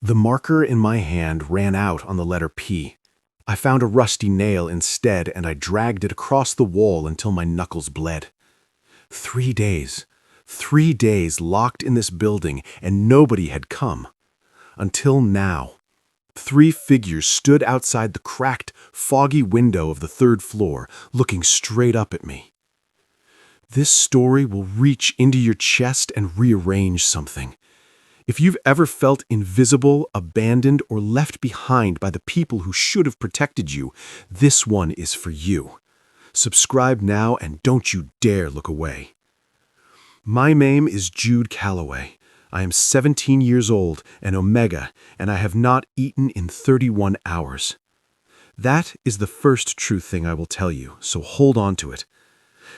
The marker in my hand ran out on the letter P. I found a rusty nail instead, and I dragged it across the wall until my knuckles bled. 3 days. 3 days locked in this building, and nobody had come. Until now. 3 figures stood outside the cracked, foggy window of the 3rd floor, looking straight up at me. This story will reach into your chest and rearrange something. If you've ever felt invisible, abandoned, or left behind by the people who should have protected you, this one is for you. Subscribe now and don't you dare look away. My name is Jude Calloway. I am 17 years old, an Omega, and I have not eaten in 31 hours. That is the first true thing I will tell you, so hold on to it.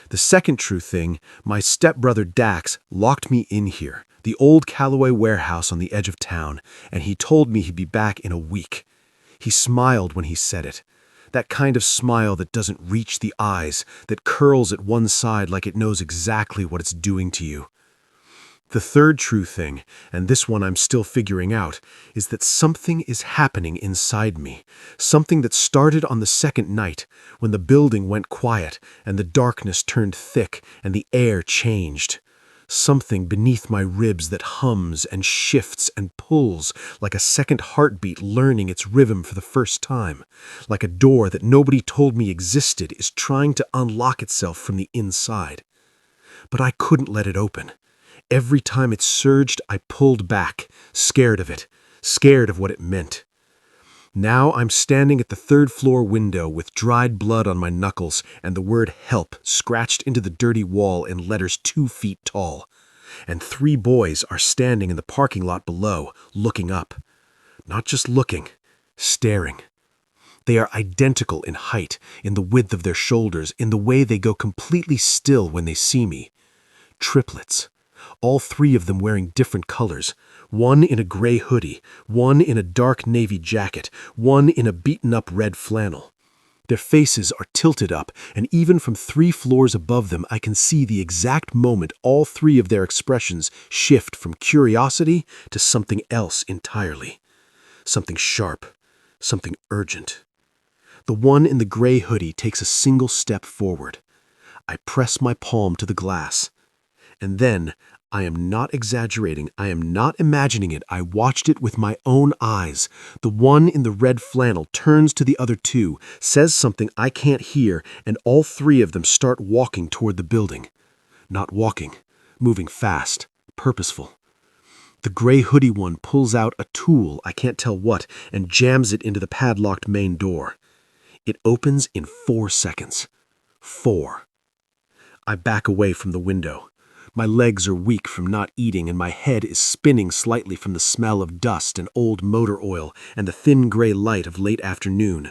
The second true thing, my stepbrother Dax locked me in here, the old Calloway warehouse on the edge of town, and he told me he'd be back in a week. He smiled when he said it. That kind of smile that doesn't reach the eyes, that curls at one side like it knows exactly what it's doing to you. The third true thing, and this one I'm still figuring out, is that something is happening inside me. Something that started on the second night, when the building went quiet and the darkness turned thick and the air changed. Something beneath my ribs that hums and shifts and pulls like a second heartbeat learning its rhythm for the first time. Like a door that nobody told me existed is trying to unlock itself from the inside. But I couldn't let it open. Every time it surged, I pulled back, scared of it, scared of what it meant. Now I'm standing at the 3rd floor window with dried blood on my knuckles and the word help scratched into the dirty wall in letters 2 feet tall. And 3 boys are standing in the parking lot below, looking up. Not just looking, staring. They are identical in height, in the width of their shoulders, in the way they go completely still when they see me. Triplets. All 3 of them wearing different colors. One in a gray hoodie, one in a dark navy jacket, one in a beaten-up red flannel. Their faces are tilted up, and even from 3 floors above them I can see the exact moment all 3 of their expressions shift from curiosity to something else entirely. Something sharp, something urgent. The one in the gray hoodie takes a single step forward. I press my palm to the glass. And then, I am not exaggerating, I am not imagining it, I watched it with my own eyes. The one in the red flannel turns to the other 2, says something I can't hear, and all 3 of them start walking toward the building. Not walking, moving fast, purposeful. The gray hoodie one pulls out a tool, I can't tell what, and jams it into the padlocked main door. It opens in 4 seconds. 4. I back away from the window. My legs are weak from not eating, and my head is spinning slightly from the smell of dust and old motor oil and the thin gray light of late afternoon.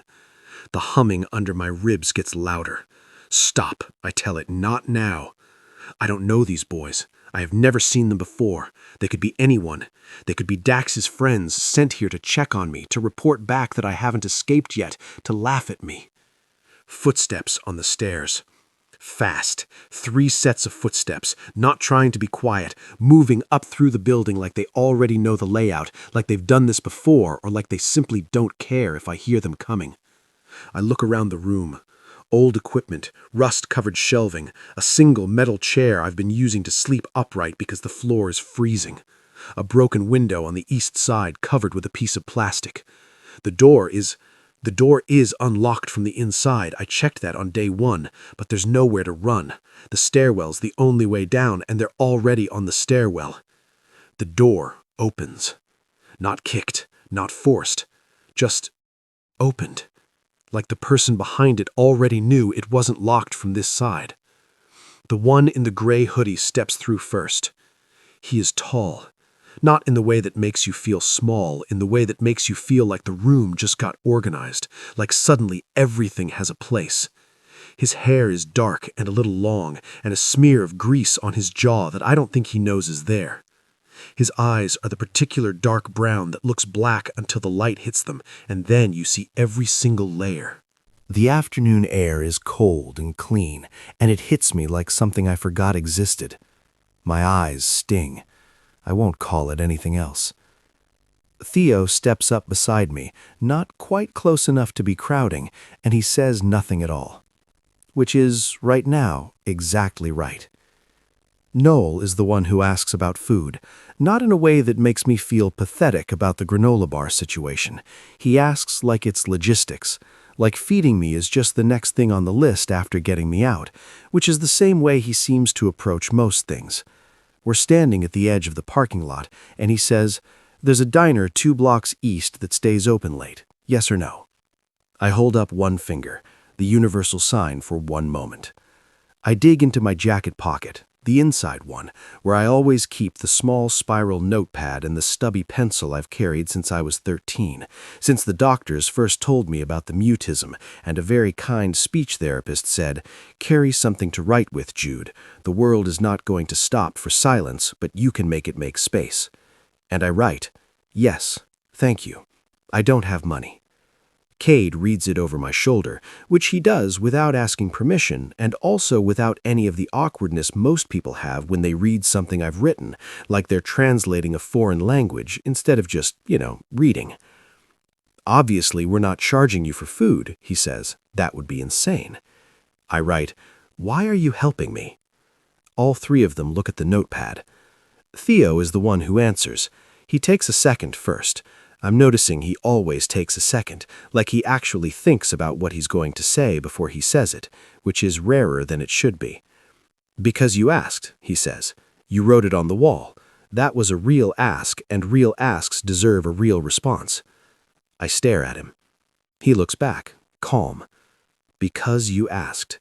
The humming under my ribs gets louder. Stop, I tell it, not now. I don't know these boys. I have never seen them before. They could be anyone. They could be Dax's friends sent here to check on me, to report back that I haven't escaped yet, to laugh at me. Footsteps on the stairs. Fast, 3 sets of footsteps, not trying to be quiet, moving up through the building like they already know the layout, like they've done this before, or like they simply don't care if I hear them coming. I look around the room. Old equipment, rust-covered shelving, a single metal chair I've been using to sleep upright because the floor is freezing. A broken window on the east side covered with a piece of plastic. The door is unlocked from the inside. I checked that on day 1, but there's nowhere to run. The stairwell's the only way down, and they're already on the stairwell. The door opens. Not kicked, not forced. Just opened. Like the person behind it already knew it wasn't locked from this side. The one in the gray hoodie steps through first. He is tall. Not in the way that makes you feel small, in the way that makes you feel like the room just got organized, like suddenly everything has a place. His hair is dark and a little long, and a smear of grease on his jaw that I don't think he knows is there. His eyes are the particular dark brown that looks black until the light hits them, and then you see every single layer. The afternoon air is cold and clean, and it hits me like something I forgot existed. My eyes sting. I won't call it anything else. Theo steps up beside me, not quite close enough to be crowding, and he says nothing at all. Which is, right now, exactly right. Noel is the one who asks about food, not in a way that makes me feel pathetic about the granola bar situation. He asks like it's logistics, like feeding me is just the next thing on the list after getting me out, which is the same way he seems to approach most things. We're standing at the edge of the parking lot, and he says, "There's a diner 2 blocks east that stays open late. Yes or no?" I hold up one finger, the universal sign for one moment. I dig into my jacket pocket, the inside one, where I always keep the small spiral notepad and the stubby pencil I've carried since I was 13, since the doctors first told me about the mutism, and a very kind speech therapist said, "Carry something to write with, Jude. The world is not going to stop for silence, but you can make it make space." And I write, "Yes, thank you. I don't have money." Cade reads it over my shoulder, which he does without asking permission and also without any of the awkwardness most people have when they read something I've written, like they're translating a foreign language instead of just, reading. "Obviously, we're not charging you for food," he says. "That would be insane." I write, "Why are you helping me?" All three of them look at the notepad. Theo is the one who answers. He takes a second first. I'm noticing he always takes a second, like he actually thinks about what he's going to say before he says it, which is rarer than it should be. "Because you asked," he says. "You wrote it on the wall. That was a real ask, and real asks deserve a real response." I stare at him. He looks back, calm. "Because you asked."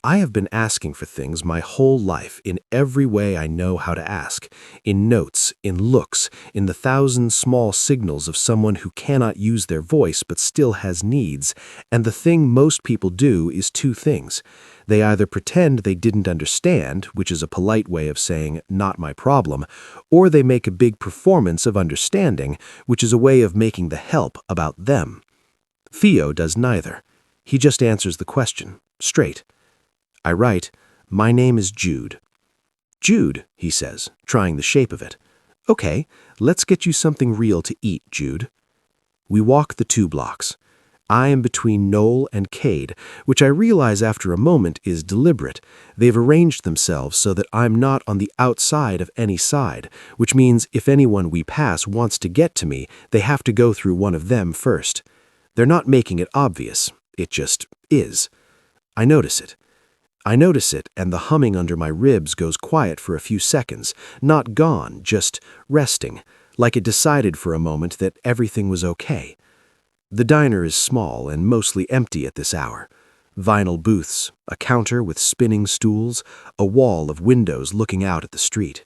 I have been asking for things my whole life in every way I know how to ask, in notes, in looks, in the 1,000 small signals of someone who cannot use their voice but still has needs, and the thing most people do is two things. They either pretend they didn't understand, which is a polite way of saying, "not my problem," or they make a big performance of understanding, which is a way of making the help about them. Theo does neither. He just answers the question, straight. I write, "My name is Jude." "Jude," he says, trying the shape of it. "Okay, let's get you something real to eat, Jude." We walk the 2 blocks. I am between Noel and Cade, which I realize after a moment is deliberate. They've arranged themselves so that I'm not on the outside of any side, which means if anyone we pass wants to get to me, they have to go through one of them first. They're not making it obvious. It just is. I notice it. And the humming under my ribs goes quiet for a few seconds, not gone, just resting, like it decided for a moment that everything was okay. The diner is small and mostly empty at this hour. Vinyl booths, a counter with spinning stools, a wall of windows looking out at the street.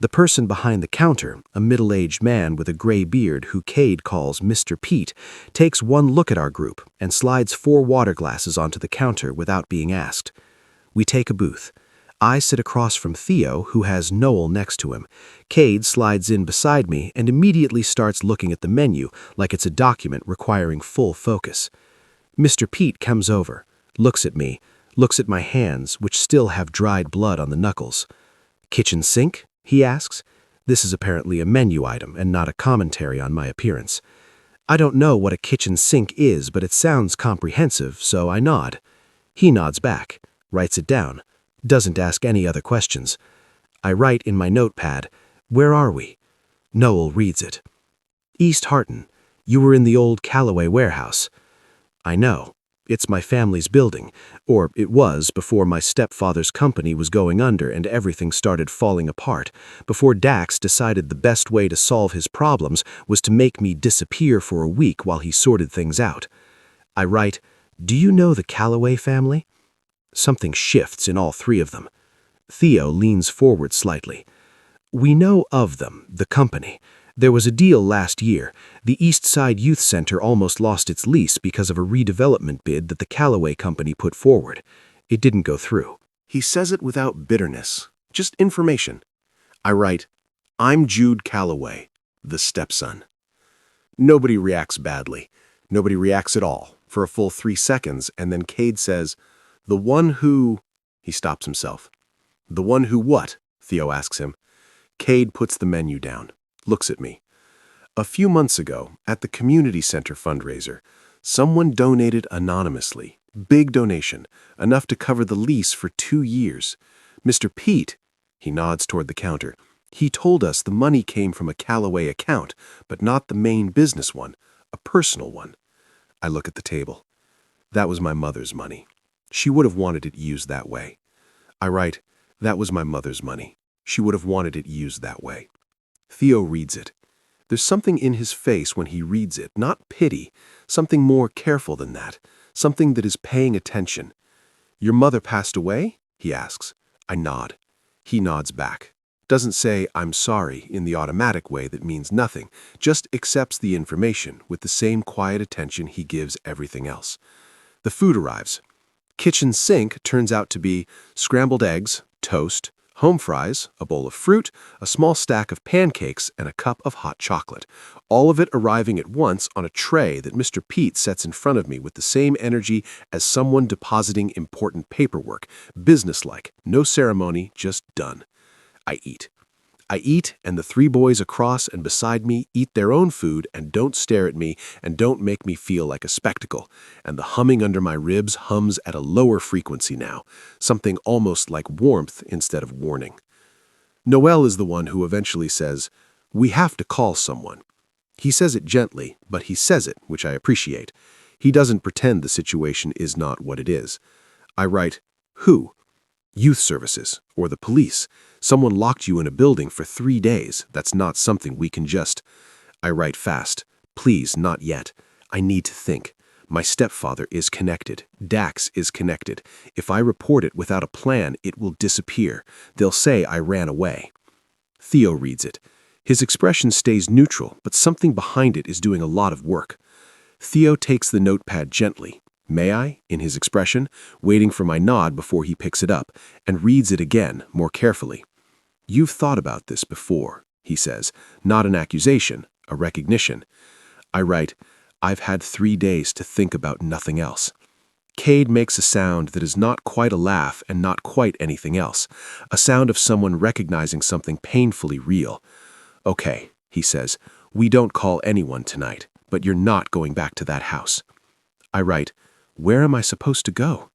The person behind the counter, a middle-aged man with a gray beard who Cade calls Mr. Pete, takes one look at our group and slides 4 water glasses onto the counter without being asked. We take a booth. I sit across from Theo, who has Noel next to him. Cade slides in beside me and immediately starts looking at the menu like it's a document requiring full focus. Mr. Pete comes over, looks at me, looks at my hands, which still have dried blood on the knuckles. "Kitchen sink?" he asks. This is apparently a menu item and not a commentary on my appearance. I don't know what a kitchen sink is, but it sounds comprehensive, so I nod. He nods back, writes it down, doesn't ask any other questions. I write in my notepad, "Where are we?" Noel reads it. "East Harton. You were in the old Callaway warehouse." I know. It's my family's building, or it was before my stepfather's company was going under and everything started falling apart, before Dax decided the best way to solve his problems was to make me disappear for a week while he sorted things out. I write, "Do you know the Callaway family?" Something shifts in all three of them. Theo leans forward slightly. "We know of them, the company. There was a deal last year. The East Side Youth Center almost lost its lease because of a redevelopment bid that the Callaway company put forward. It didn't go through." He says it without bitterness, just information. I write, "I'm Jude Callaway, the stepson." Nobody reacts badly. Nobody reacts at all, for a full 3 seconds, and then Cade says, "The one who—" He stops himself. "The one who what?" Theo asks him. Cade puts the menu down, looks at me. A few months ago, at the community center fundraiser, someone donated anonymously. Big donation, enough to cover the lease for 2 years. Mr. Pete, he nods toward the counter, he told us the money came from a Callaway account, but not the main business one, a personal one. I look at the table. That was my mother's money. She would have wanted it used that way. I write, that was my mother's money. She would have wanted it used that way. Theo reads it. There's something in his face when he reads it, not pity, something more careful than that, something that is paying attention. Your mother passed away? He asks. I nod. He nods back. Doesn't say, I'm sorry, in the automatic way that means nothing, just accepts the information with the same quiet attention he gives everything else. The food arrives. Kitchen sink turns out to be scrambled eggs, toast, home fries, a bowl of fruit, a small stack of pancakes, and a cup of hot chocolate. All of it arriving at once on a tray that Mr. Pete sets in front of me with the same energy as someone depositing important paperwork. Businesslike, no ceremony, just done. I eat. I eat, and the 3 boys across and beside me eat their own food and don't stare at me and don't make me feel like a spectacle. And the humming under my ribs hums at a lower frequency now, something almost like warmth instead of warning. Noel is the one who eventually says, we have to call someone. He says it gently, but he says it, which I appreciate. He doesn't pretend the situation is not what it is. I write, who? Youth services, or the police. Someone locked you in a building for 3 days. That's not something we can just... I write fast. Please, not yet. I need to think. My stepfather is connected. Dax is connected. If I report it without a plan, it will disappear. They'll say I ran away. Theo reads it. His expression stays neutral, but something behind it is doing a lot of work. Theo takes the notepad gently. May I, in his expression, waiting for my nod before he picks it up, and reads it again, more carefully. You've thought about this before, he says, not an accusation, a recognition. I write, I've had 3 days to think about nothing else. Cade makes a sound that is not quite a laugh and not quite anything else, a sound of someone recognizing something painfully real. Okay, he says, we don't call anyone tonight, but you're not going back to that house. I write, where am I supposed to go?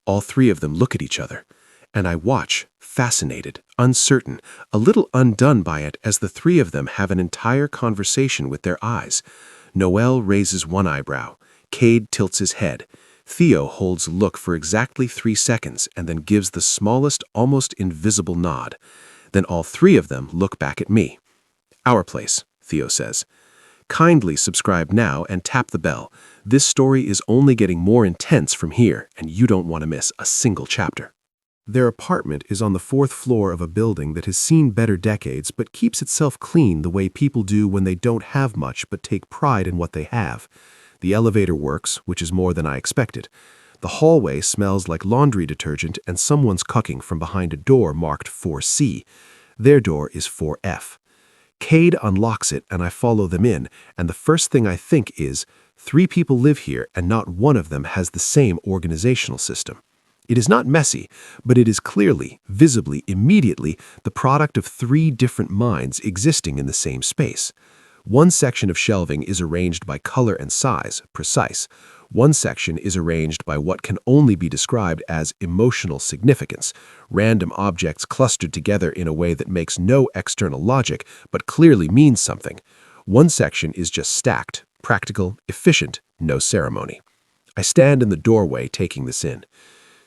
All 3 of them look at each other, and I watch, fascinated, uncertain, a little undone by it as the 3 of them have an entire conversation with their eyes. Noel raises one eyebrow. Cade tilts his head. Theo holds look for exactly 3 seconds and then gives the smallest, almost invisible nod. Then all 3 of them look back at me. Our place, Theo says. Kindly subscribe now and tap the bell. This story is only getting more intense from here, and you don't want to miss a single chapter. Their apartment is on the 4th floor of a building that has seen better decades but keeps itself clean the way people do when they don't have much but take pride in what they have. The elevator works, which is more than I expected. The hallway smells like laundry detergent and someone's cooking from behind a door marked 4C. Their door is 4F. Cade unlocks it and I follow them in, and the first thing I think is, 3 people live here and not one of them has the same organizational system. It is not messy, but it is clearly, visibly, immediately the product of 3 different minds existing in the same space. One section of shelving is arranged by color and size, precise. One section is arranged by what can only be described as emotional significance, random objects clustered together in a way that makes no external logic but clearly means something. One section is just stacked, practical, efficient, no ceremony. I stand in the doorway taking this in.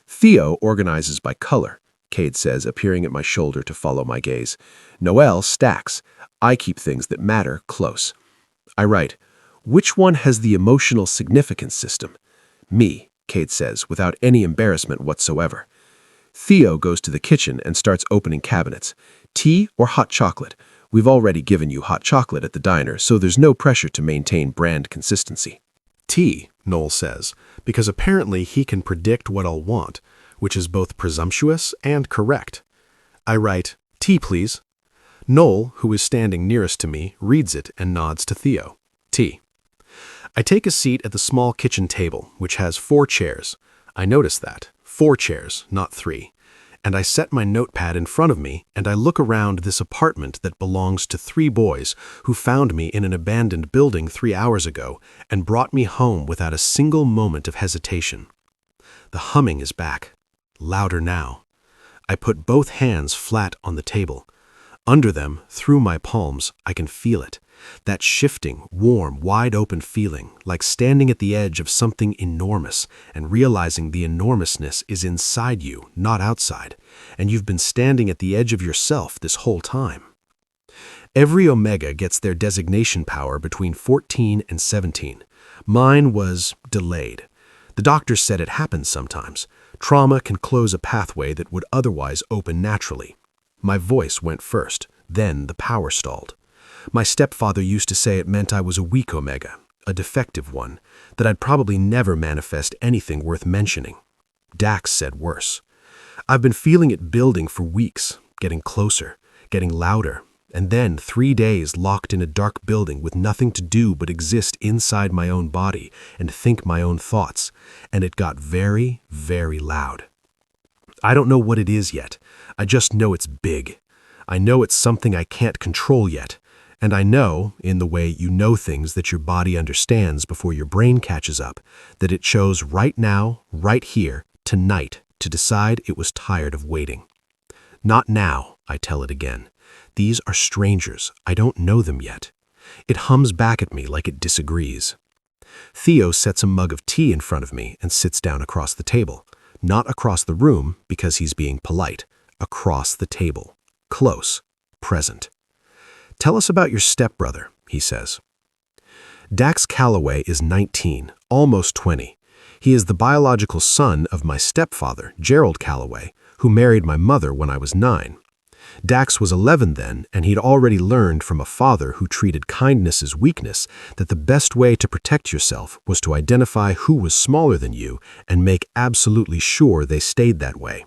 Theo organizes by color, Cade says, appearing at my shoulder to follow my gaze. Noel stacks. I keep things that matter close. I write, which one has the emotional significance system? Me, Cade says, without any embarrassment whatsoever. Theo goes to the kitchen and starts opening cabinets. Tea or hot chocolate? We've already given you hot chocolate at the diner, so there's no pressure to maintain brand consistency. Tea, Noel says, because apparently he can predict what I'll want, which is both presumptuous and correct. I write, tea, please. Noel, who is standing nearest to me, reads it and nods to Theo. Tea. I take a seat at the small kitchen table, which has 4 chairs. I notice that. 4 chairs, not 3. and I set my notepad in front of me and I look around this apartment that belongs to 3 boys who found me in an abandoned building 3 hours ago and brought me home without a single moment of hesitation. The humming is back, louder now. I put both hands flat on the table. Under them, through my palms, I can feel it. That shifting, warm, wide-open feeling, like standing at the edge of something enormous and realizing the enormousness is inside you, not outside, and you've been standing at the edge of yourself this whole time. Every Omega gets their designation power between 14 and 17. Mine was delayed. The doctor said it happens sometimes. Trauma can close a pathway that would otherwise open naturally. My voice went first, then the power stalled. My stepfather used to say it meant I was a weak Omega, a defective one, that I'd probably never manifest anything worth mentioning. Dax said worse. I've been feeling it building for weeks, getting closer, getting louder, and then 3 days locked in a dark building with nothing to do but exist inside my own body and think my own thoughts, and it got very, very loud. I don't know what it is yet. I just know it's big. I know it's something I can't control yet. And I know, in the way you know things that your body understands before your brain catches up, that it chose right now, right here, tonight, to decide it was tired of waiting. Not now, I tell it again. These are strangers. I don't know them yet. It hums back at me like it disagrees. Theo sets a mug of tea in front of me and sits down across the table. Not across the room, because he's being polite. Across the table. Close. Present. Tell us about your stepbrother, he says. Dax Calloway is 19, almost 20. He is the biological son of my stepfather, Gerald Calloway, who married my mother when I was 9. Dax was 11 then, and he'd already learned from a father who treated kindness as weakness that the best way to protect yourself was to identify who was smaller than you and make absolutely sure they stayed that way.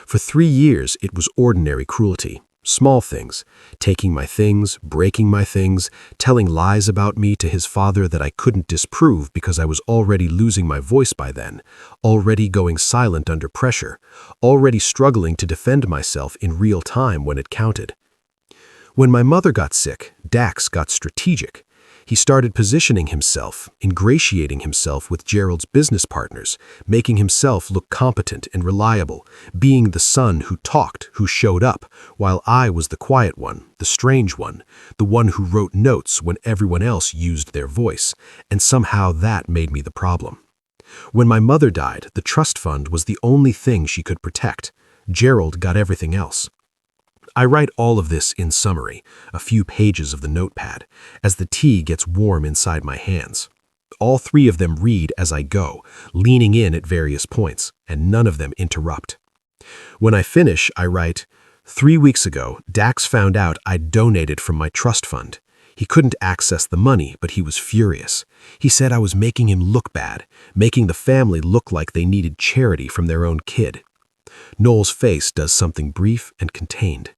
For 3 years, it was ordinary cruelty. Small things, taking my things, breaking my things, telling lies about me to his father that I couldn't disprove because I was already losing my voice by then, already going silent under pressure, already struggling to defend myself in real time when it counted. When my mother got sick, Dax got strategic. He started positioning himself, ingratiating himself with Gerald's business partners, making himself look competent and reliable, being the son who talked, who showed up, while I was the quiet one, the strange one, the one who wrote notes when everyone else used their voice, and somehow that made me the problem. When my mother died, the trust fund was the only thing she could protect. Gerald got everything else. I write all of this in summary, a few pages of the notepad, as the tea gets warm inside my hands. All 3 of them read as I go, leaning in at various points, and none of them interrupt. When I finish, I write, 3 weeks ago, Dax found out I'd donated from my trust fund. He couldn't access the money, but he was furious. He said I was making him look bad, making the family look like they needed charity from their own kid. Noel's face does something brief and contained.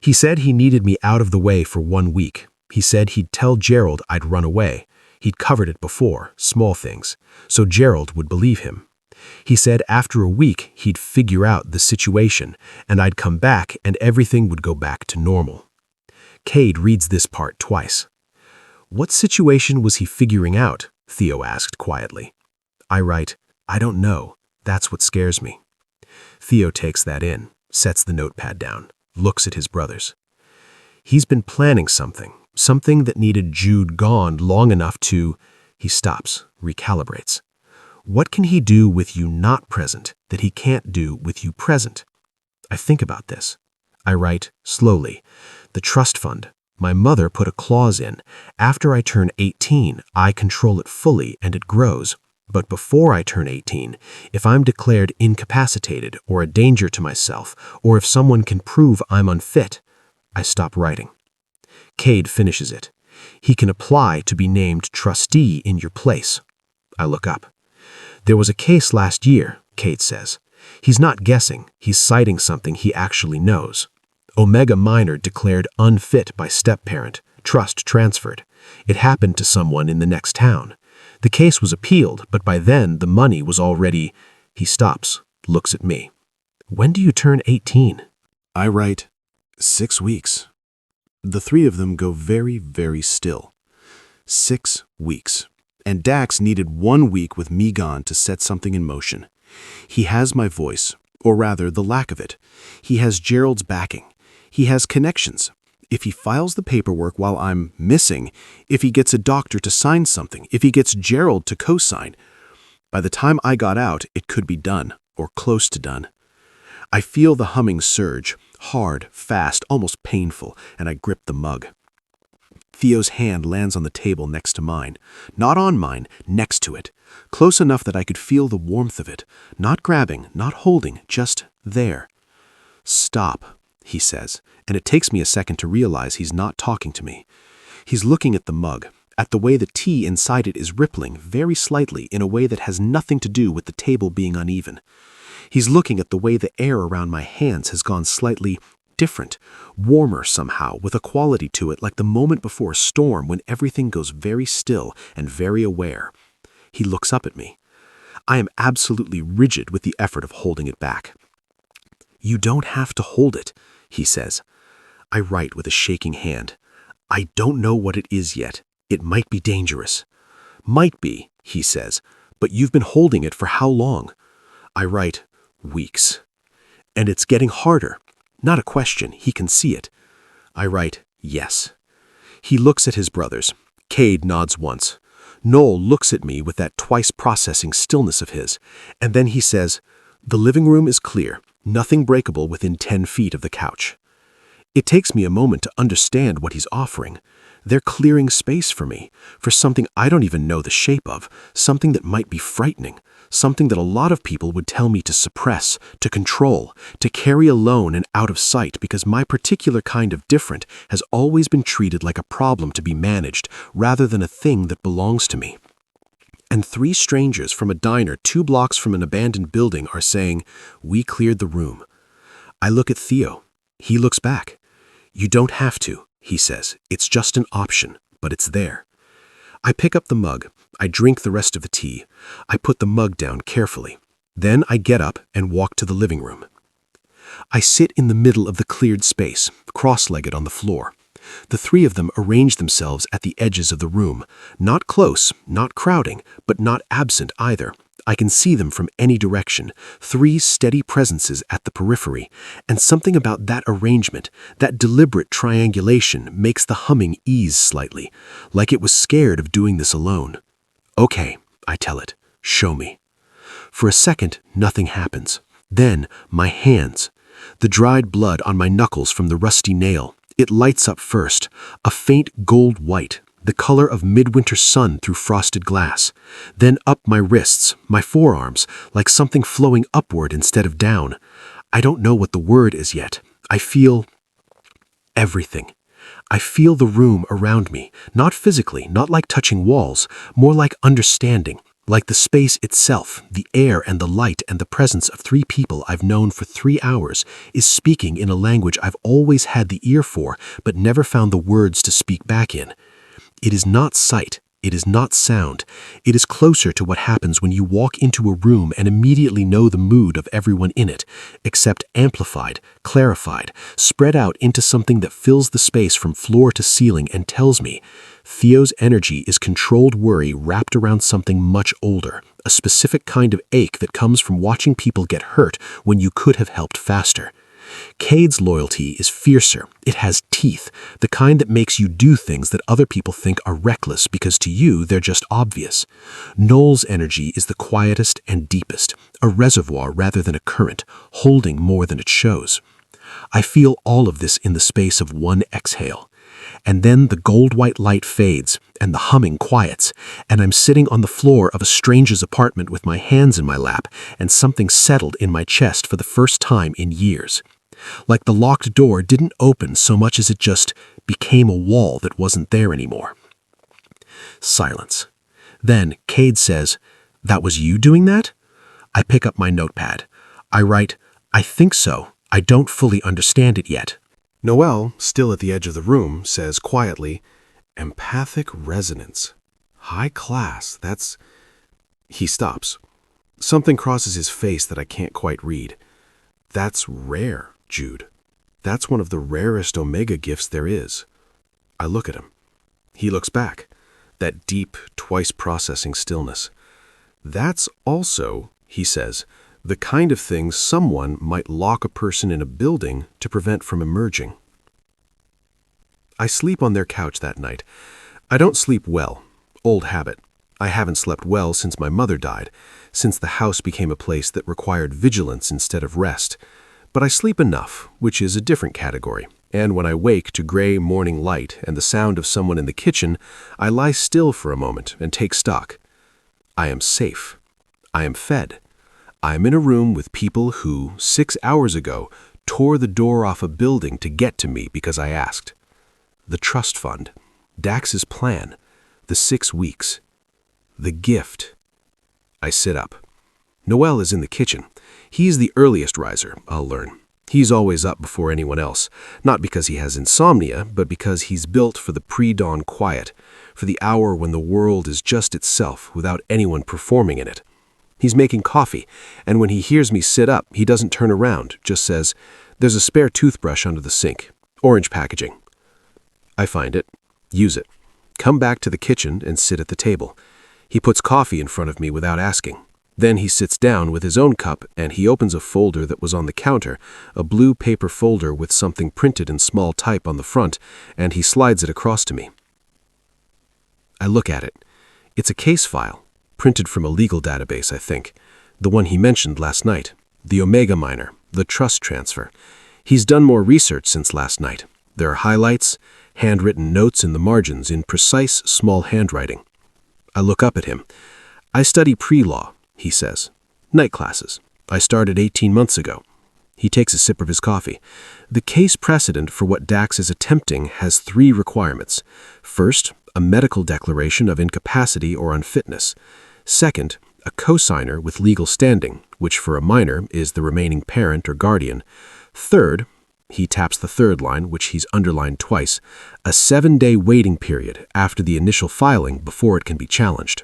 He said he needed me out of the way for 1 week. He said he'd tell Gerald I'd run away. He'd covered it before, small things, so Gerald would believe him. He said after a week he'd figure out the situation and I'd come back and everything would go back to normal. Cade reads this part twice. What situation was he figuring out? Theo asked quietly. I write, I don't know. That's what scares me. Theo takes that in, sets the notepad down, looks at his brothers. He's been planning something that needed Jude gone long enough to... He stops, recalibrates. What can he do with you not present that he can't do with you present? I think about this. I write, slowly, the trust fund. My mother put a clause in. After I turn 18, I control it fully and it grows. But before I turn 18, if I'm declared incapacitated or a danger to myself, or if someone can prove I'm unfit, I stop writing. Cade finishes it. He can apply to be named trustee in your place. I look up. There was a case last year, Cade says. He's not guessing, he's citing something he actually knows. Omega Minor declared unfit by step-parent, trust transferred. It happened to someone in the next town. The case was appealed, but by then the money was already... He stops, looks at me. When do you turn 18? I write, 6 weeks. The three of them go very, very still. 6 weeks. And Dax needed 1 week with me gone to set something in motion. He has my voice, or rather, the lack of it. He has Gerald's backing. He has connections. If he files the paperwork while I'm missing, if he gets a doctor to sign something, if he gets Gerald to co-sign, by the time I got out, it could be done, or close to done. I feel the humming surge, hard, fast, almost painful, and I grip the mug. Theo's hand lands on the table next to mine. Not on mine, next to it. Close enough that I could feel the warmth of it. Not grabbing, not holding, just there. Stop, he says, and it takes me a second to realize he's not talking to me. He's looking at the mug, at the way the tea inside it is rippling very slightly in a way that has nothing to do with the table being uneven. He's looking at the way the air around my hands has gone slightly different, warmer somehow, with a quality to it like the moment before a storm when everything goes very still and very aware. He looks up at me. I am absolutely rigid with the effort of holding it back. You don't have to hold it, he says. I write with a shaking hand. I don't know what it is yet. It might be dangerous. Might be, he says, but you've been holding it for how long? I write, weeks. And it's getting harder. Not a question, he can see it. I write, yes. He looks at his brothers. Cade nods once. Noel looks at me with that twice-processing stillness of his, and then he says, the living room is clear, nothing breakable within 10 feet of the couch. It takes me a moment to understand what he's offering. They're clearing space for me, for something I don't even know the shape of, something that might be frightening, something that a lot of people would tell me to suppress, to control, to carry alone and out of sight because my particular kind of different has always been treated like a problem to be managed rather than a thing that belongs to me. And 3 strangers from a diner 2 blocks from an abandoned building are saying, we cleared the room. I look at Theo. He looks back. You don't have to, he says. It's just an option, but it's there. I pick up the mug. I drink the rest of the tea. I put the mug down carefully. Then I get up and walk to the living room. I sit in the middle of the cleared space, cross-legged on the floor. The 3 of them arrange themselves at the edges of the room, not close, not crowding, but not absent either. I can see them from any direction, 3 steady presences at the periphery, and something about that arrangement, that deliberate triangulation, makes the humming ease slightly, like it was scared of doing this alone. Okay, I tell it, show me. For a second, nothing happens. Then, my hands. The dried blood on my knuckles from the rusty nail. It lights up first, a faint gold white, the color of midwinter sun through frosted glass. Then up my wrists, my forearms, like something flowing upward instead of down. I don't know what the word is yet. I feel everything. I feel the room around me, not physically, not like touching walls, more like understanding, like the space itself, the air and the light and the presence of 3 people I've known for 3 hours is speaking in a language I've always had the ear for but never found the words to speak back in. It is not sight. It is not sound. It is closer to what happens when you walk into a room and immediately know the mood of everyone in it, except amplified, clarified, spread out into something that fills the space from floor to ceiling and tells me, Theo's energy is controlled worry wrapped around something much older, a specific kind of ache that comes from watching people get hurt when you could have helped faster. Cade's loyalty is fiercer. It has teeth, the kind that makes you do things that other people think are reckless because to you they're just obvious. Noel's energy is the quietest and deepest, a reservoir rather than a current, holding more than it shows. I feel all of this in the space of one exhale. And then the gold-white light fades, and the humming quiets, and I'm sitting on the floor of a stranger's apartment with my hands in my lap, and something settled in my chest for the first time in years. Like the locked door didn't open so much as it just became a wall that wasn't there anymore. Silence. Then Cade says, "That was you doing that?" I pick up my notepad. I write, "I think so. I don't fully understand it yet." Noel, still at the edge of the room, says quietly, "Empathic resonance. High class, that's—" He stops. Something crosses his face that I can't quite read. That's rare, Jude. That's one of the rarest Omega gifts there is. I look at him. He looks back. That deep, twice-processing stillness. That's also, he says, the kind of thing someone might lock a person in a building to prevent from emerging. I sleep on their couch that night. I don't sleep well. Old habit. I haven't slept well since my mother died, since the house became a place that required vigilance instead of rest. But I sleep enough, which is a different category. And when I wake to gray morning light and the sound of someone in the kitchen, I lie still for a moment and take stock. I am safe. I am fed. I am in a room with people who, 6 hours ago, tore the door off a building to get to me because I asked. The trust fund, Dax's plan, the 6 weeks, the gift. I sit up. Noel is in the kitchen. He's the earliest riser, I'll learn. He's always up before anyone else, not because he has insomnia, but because he's built for the pre-dawn quiet, for the hour when the world is just itself without anyone performing in it. He's making coffee, and when he hears me sit up, he doesn't turn around, just says, "There's a spare toothbrush under the sink. Orange packaging." I find it, use it, come back to the kitchen and sit at the table. He puts coffee in front of me without asking. Then he sits down with his own cup and he opens a folder that was on the counter, a blue paper folder with something printed in small type on the front, and he slides it across to me. I look at it. It's a case file, printed from a legal database, I think. The one he mentioned last night. The Omega Miner, the trust transfer. He's done more research since last night. There are highlights, handwritten notes in the margins in precise, small handwriting. I look up at him. I study pre-law, he says. Night classes. I started 18 months ago. He takes a sip of his coffee. The case precedent for what Dax is attempting has 3 requirements. First, a medical declaration of incapacity or unfitness. Second, a cosigner with legal standing, which for a minor is the remaining parent or guardian. Third, he taps the third line, which he's underlined twice, a 7-day waiting period after the initial filing before it can be challenged.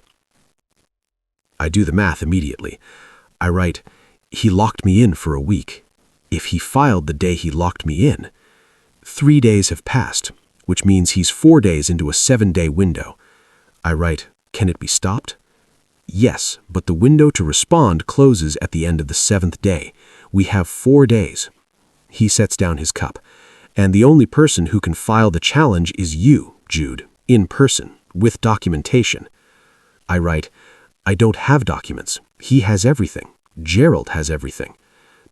I do the math immediately. I write, he locked me in for a week. If he filed the day he locked me in, 3 days have passed, which means he's 4 days into a 7-day window. I write, can it be stopped? Yes, but the window to respond closes at the end of the 7th day. We have 4 days. He sets down his cup. And the only person who can file the challenge is you, Jude, in person, with documentation. I write, I don't have documents. He has everything. Gerald has everything.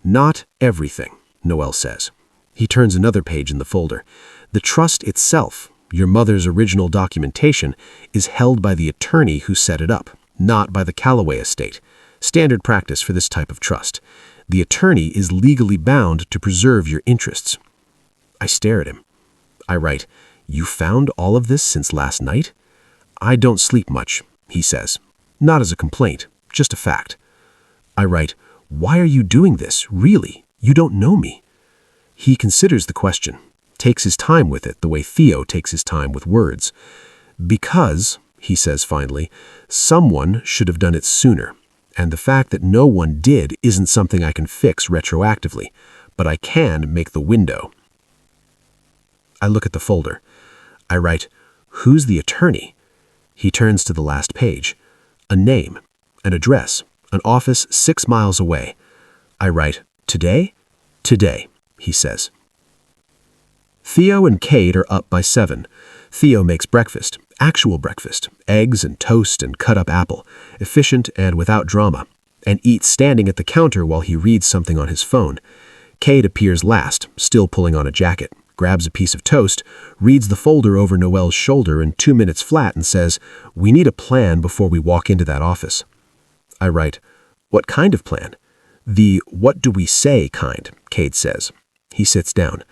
Not everything, Noel says. He turns another page in the folder. The trust itself, your mother's original documentation, is held by the attorney who set it up, not by the Callaway estate. Standard practice for this type of trust. The attorney is legally bound to preserve your interests. I stare at him. I write, you found all of this since last night? I don't sleep much, he says. Not as a complaint, just a fact. I write, why are you doing this, really? You don't know me. He considers the question, takes his time with it the way Theo takes his time with words. Because, he says finally, someone should have done it sooner, and the fact that no one did isn't something I can fix retroactively, but I can make the window. I look at the folder. I write, who's the attorney? He turns to the last page. A name, an address, an office 6 miles away. I write, today? Today, he says. Theo and Kate are up by 7. Theo makes breakfast, actual breakfast, eggs and toast and cut-up apple, efficient and without drama, and eats standing at the counter while he reads something on his phone. Kate appears last, still pulling on a jacket, grabs a piece of toast, reads the folder over Noel's shoulder in 2 minutes flat and says, we need a plan before we walk into that office. I write, what kind of plan? The what do we say kind, Kate says. He sits down.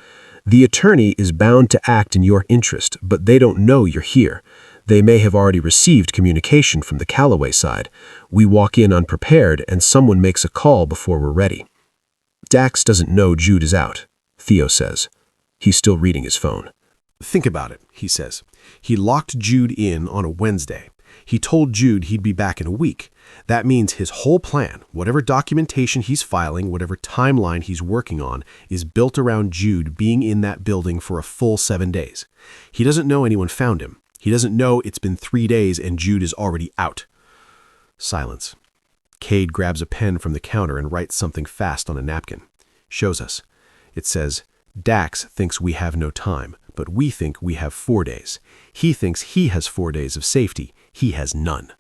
The attorney is bound to act in your interest, but they don't know you're here. They may have already received communication from the Callaway side. We walk in unprepared and someone makes a call before we're ready. Dax doesn't know Jude is out, Theo says. He's still reading his phone. Think about it, he says. He locked Jude in on a Wednesday. He told Jude he'd be back in a week. That means his whole plan, whatever documentation he's filing, whatever timeline he's working on, is built around Jude being in that building for a full 7 days. He doesn't know anyone found him. He doesn't know it's been 3 days and Jude is already out. Silence. Cade grabs a pen from the counter and writes something fast on a napkin. Shows us. It says, Dax thinks we have no time, but we think we have 4 days. He thinks he has 4 days of safety. He has none.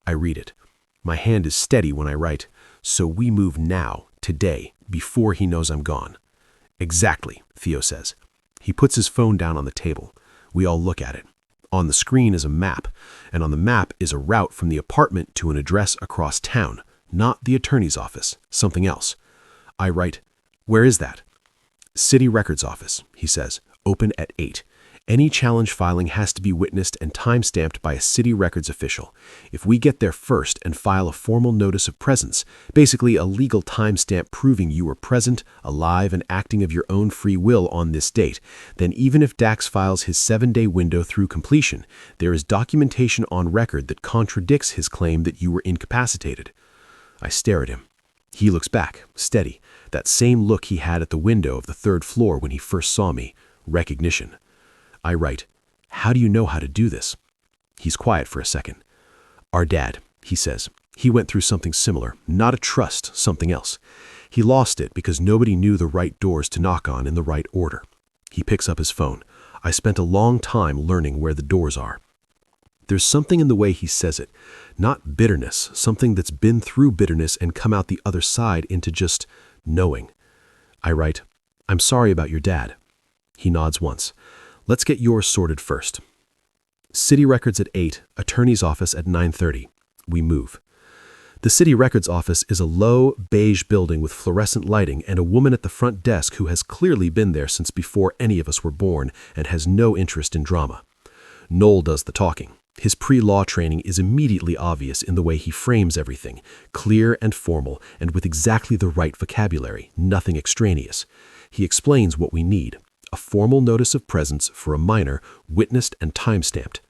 I read it. My hand is steady when I write, so we move now, today, before he knows I'm gone. Exactly, Theo says. He puts his phone down on the table. We all look at it. On the screen is a map, and on the map is a route from the apartment to an address across town, not the attorney's office, something else. I write, where is that? City Records Office, he says, open at 8. Any challenge filing has to be witnessed and time-stamped by a city records official. If we get there first and file a formal notice of presence, basically a legal timestamp proving you were present, alive, and acting of your own free will on this date, then even if Dax files his 7-day window through completion, there is documentation on record that contradicts his claim that you were incapacitated. I stare at him. He looks back, steady, that same look he had at the window of the 3rd floor when he first saw me, recognition. I write, how do you know how to do this? He's quiet for a second. Our dad, he says, he went through something similar, not a trust, something else. He lost it because nobody knew the right doors to knock on in the right order. He picks up his phone. I spent a long time learning where the doors are. There's something in the way he says it, not bitterness, something that's been through bitterness and come out the other side into just knowing. I write, I'm sorry about your dad. He nods once. Let's get yours sorted first. City Records at 8, Attorney's Office at 9:30. We move. The City Records Office is a low, beige building with fluorescent lighting and a woman at the front desk who has clearly been there since before any of us were born and has no interest in drama. Noel does the talking. His pre-law training is immediately obvious in the way he frames everything, clear and formal and with exactly the right vocabulary, nothing extraneous. He explains what we need. A formal notice of presence for a minor, witnessed and time-stamped.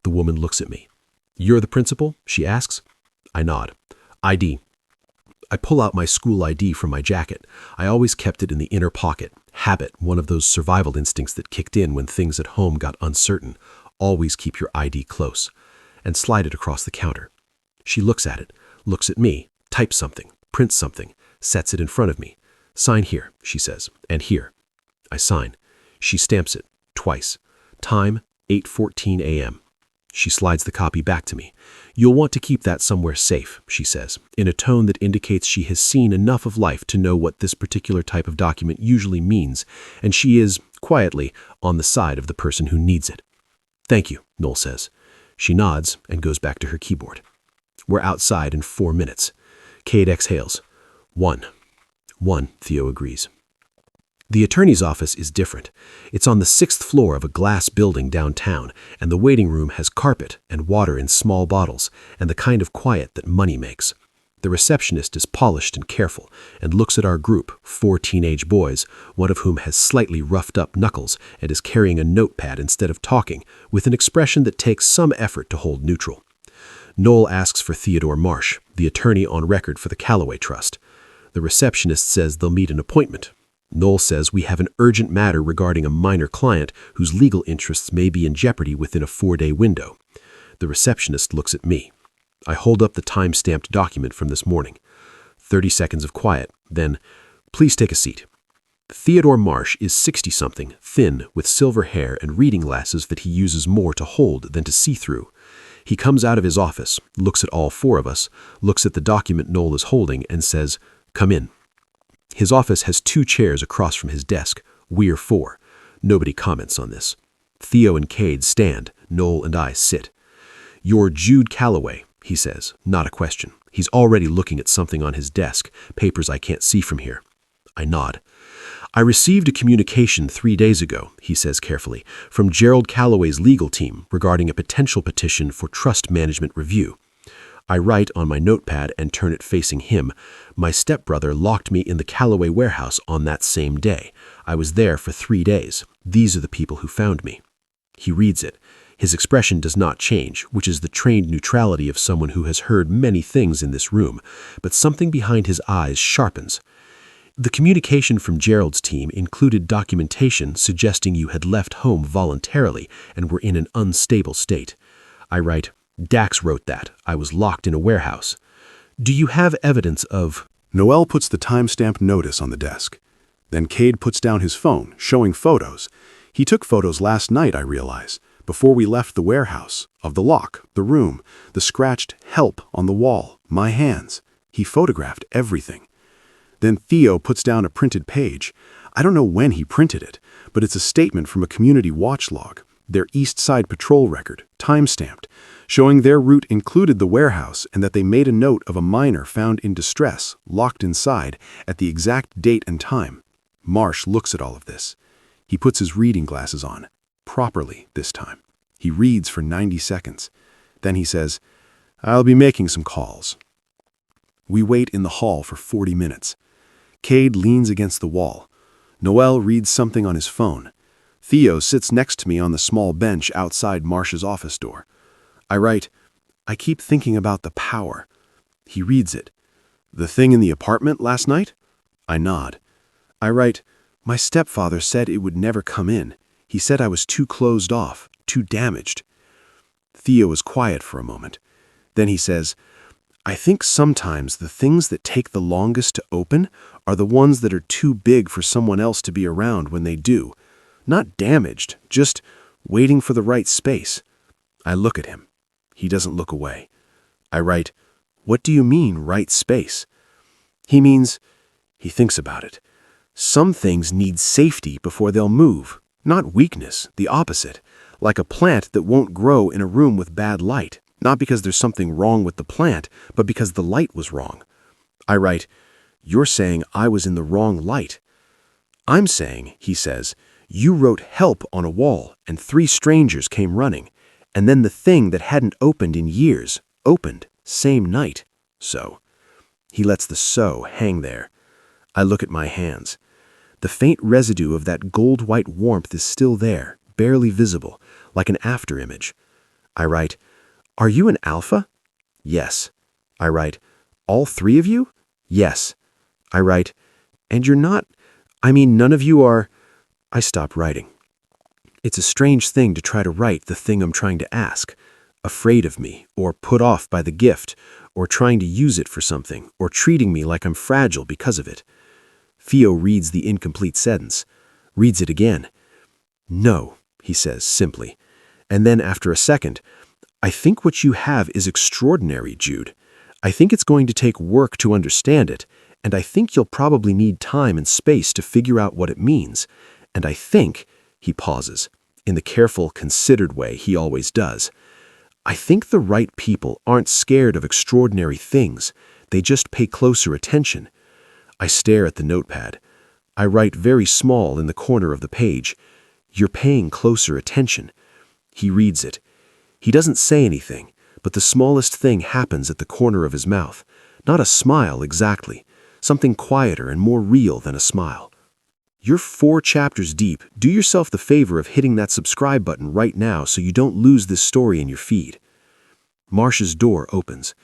The woman looks at me. You're the principal? She asks. I nod. ID. I pull out my school ID from my jacket. I always kept it in the inner pocket. Habit, one of those survival instincts that kicked in when things at home got uncertain. Always keep your ID close. And slide it across the counter. She looks at it, looks at me, types something, prints something, sets it in front of me. Sign here, she says, and here. I sign. She stamps it, twice. Time, 8:14 a.m. She slides the copy back to me. You'll want to keep that somewhere safe, she says, in a tone that indicates she has seen enough of life to know what this particular type of document usually means, and she is, quietly, on the side of the person who needs it. Thank you, Noel says. She nods and goes back to her keyboard. We're outside in 4 minutes. Cade exhales. 1. 1, Theo agrees. The attorney's office is different. It's on the 6th floor of a glass building downtown, and the waiting room has carpet and water in small bottles, and the kind of quiet that money makes. The receptionist is polished and careful, and looks at our group, 4 teenage boys, one of whom has slightly roughed-up knuckles and is carrying a notepad instead of talking, with an expression that takes some effort to hold neutral. Noel asks for Theodore Marsh, the attorney on record for the Callaway Trust. The receptionist says they'll meet an appointment. Noel says we have an urgent matter regarding a minor client whose legal interests may be in jeopardy within a 4-day window. The receptionist looks at me. I hold up the time-stamped document from this morning. 30 seconds of quiet, then, please take a seat. Theodore Marsh is 60-something, thin, with silver hair and reading glasses that he uses more to hold than to see through. He comes out of his office, looks at all 4 of us, looks at the document Noel is holding, and says, "Come in." His office has 2 chairs across from his desk. We're 4. Nobody comments on this. Theo and Cade stand. Noel and I sit. "You're Jude Callaway," he says, not a question. He's already looking at something on his desk, papers I can't see from here. I nod. "I received a communication 3 days ago," he says carefully, "from Gerald Callaway's legal team regarding a potential petition for trust management review." I write on my notepad and turn it facing him. My stepbrother locked me in the Callaway warehouse on that same day. I was there for 3 days. These are the people who found me. He reads it. His expression does not change, which is the trained neutrality of someone who has heard many things in this room, but something behind his eyes sharpens. The communication from Gerald's team included documentation suggesting you had left home voluntarily and were in an unstable state. I write, Dax wrote that. I was locked in a warehouse. Do you have evidence of... Noel puts the timestamp notice on the desk. Then Cade puts down his phone, showing photos. He took photos last night, I realize, before we left the warehouse, of the lock, the room, the scratched help on the wall, my hands. He photographed everything. Then Theo puts down a printed page. I don't know when he printed it, but it's a statement from a community watch log, their East Side Patrol record, time-stamped, showing their route included the warehouse and that they made a note of a miner found in distress, locked inside, at the exact date and time. Marsh looks at all of this. He puts his reading glasses on, properly this time. He reads for 90 seconds. Then he says, I'll be making some calls. We wait in the hall for 40 minutes. Cade leans against the wall. Noel reads something on his phone. Theo sits next to me on the small bench outside Marsh's office door. I write, I keep thinking about the power. He reads it. The thing in the apartment last night? I nod. I write, my stepfather said it would never come in. He said I was too closed off, too damaged. Theo is quiet for a moment. Then he says, I think sometimes the things that take the longest to open are the ones that are too big for someone else to be around when they do. Not damaged, just waiting for the right space. I look at him. He doesn't look away. I write, what do you mean, right space? He means, he thinks about it. Some things need safety before they'll move, not weakness, the opposite, like a plant that won't grow in a room with bad light. Not because there's something wrong with the plant, but because the light was wrong. I write, you're saying I was in the wrong light. I'm saying, he says, you wrote help on a wall and 3 strangers came running, and then the thing that hadn't opened in years opened, same night. So. He lets the so hang there. I look at my hands. The faint residue of that gold-white warmth is still there, barely visible, like an afterimage. I write, are you an alpha? Yes. I write, all 3 of you? Yes. I write, and you're not, none of you are... I stop writing. It's a strange thing to try to write the thing I'm trying to ask, afraid of me, or put off by the gift, or trying to use it for something, or treating me like I'm fragile because of it. Theo reads the incomplete sentence, reads it again. No, he says simply, and then after a second, I think what you have is extraordinary, Jude. I think it's going to take work to understand it, and I think you'll probably need time and space to figure out what it means. And I think, he pauses, in the careful, considered way he always does, I think the right people aren't scared of extraordinary things. They just pay closer attention. I stare at the notepad. I write very small in the corner of the page, you're paying closer attention. He reads it. He doesn't say anything, but the smallest thing happens at the corner of his mouth. Not a smile exactly, something quieter and more real than a smile. You're 4 chapters deep. Do yourself the favor of hitting that subscribe button right now so you don't lose this story in your feed. Marsh's door opens.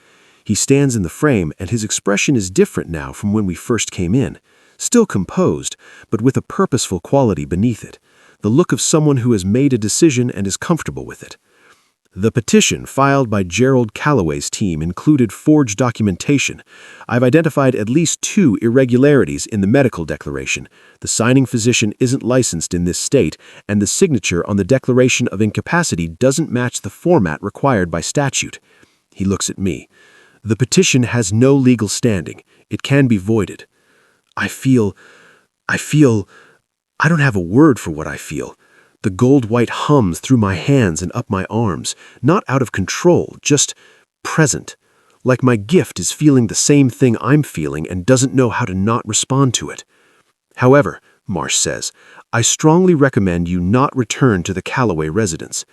He stands in the frame and his expression is different now from when we first came in. Still composed, but with a purposeful quality beneath it. The look of someone who has made a decision and is comfortable with it. The petition filed by Gerald Calloway's team included forged documentation. I've identified at least 2 irregularities in the medical declaration. The signing physician isn't licensed in this state, and the signature on the declaration of incapacity doesn't match the format required by statute. He looks at me. The petition has no legal standing. It can be voided. I don't have a word for what I feel. The gold-white hums through my hands and up my arms, not out of control, just present, like my gift is feeling the same thing I'm feeling and doesn't know how to not respond to it. However, Marsh says, I strongly recommend you not return to the Calloway residence.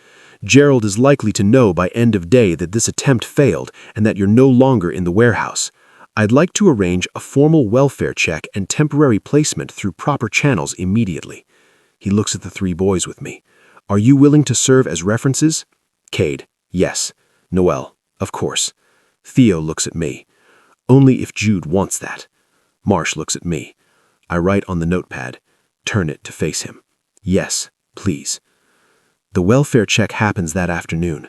Gerald is likely to know by end of day that this attempt failed and that you're no longer in the warehouse. I'd like to arrange a formal welfare check and temporary placement through proper channels immediately. He looks at the 3 boys with me. Are you willing to serve as references? Cade, yes. Noel, of course. Theo looks at me. Only if Jude wants that. Marsh looks at me. I write on the notepad, turn it to face him. Yes, please. The welfare check happens that afternoon.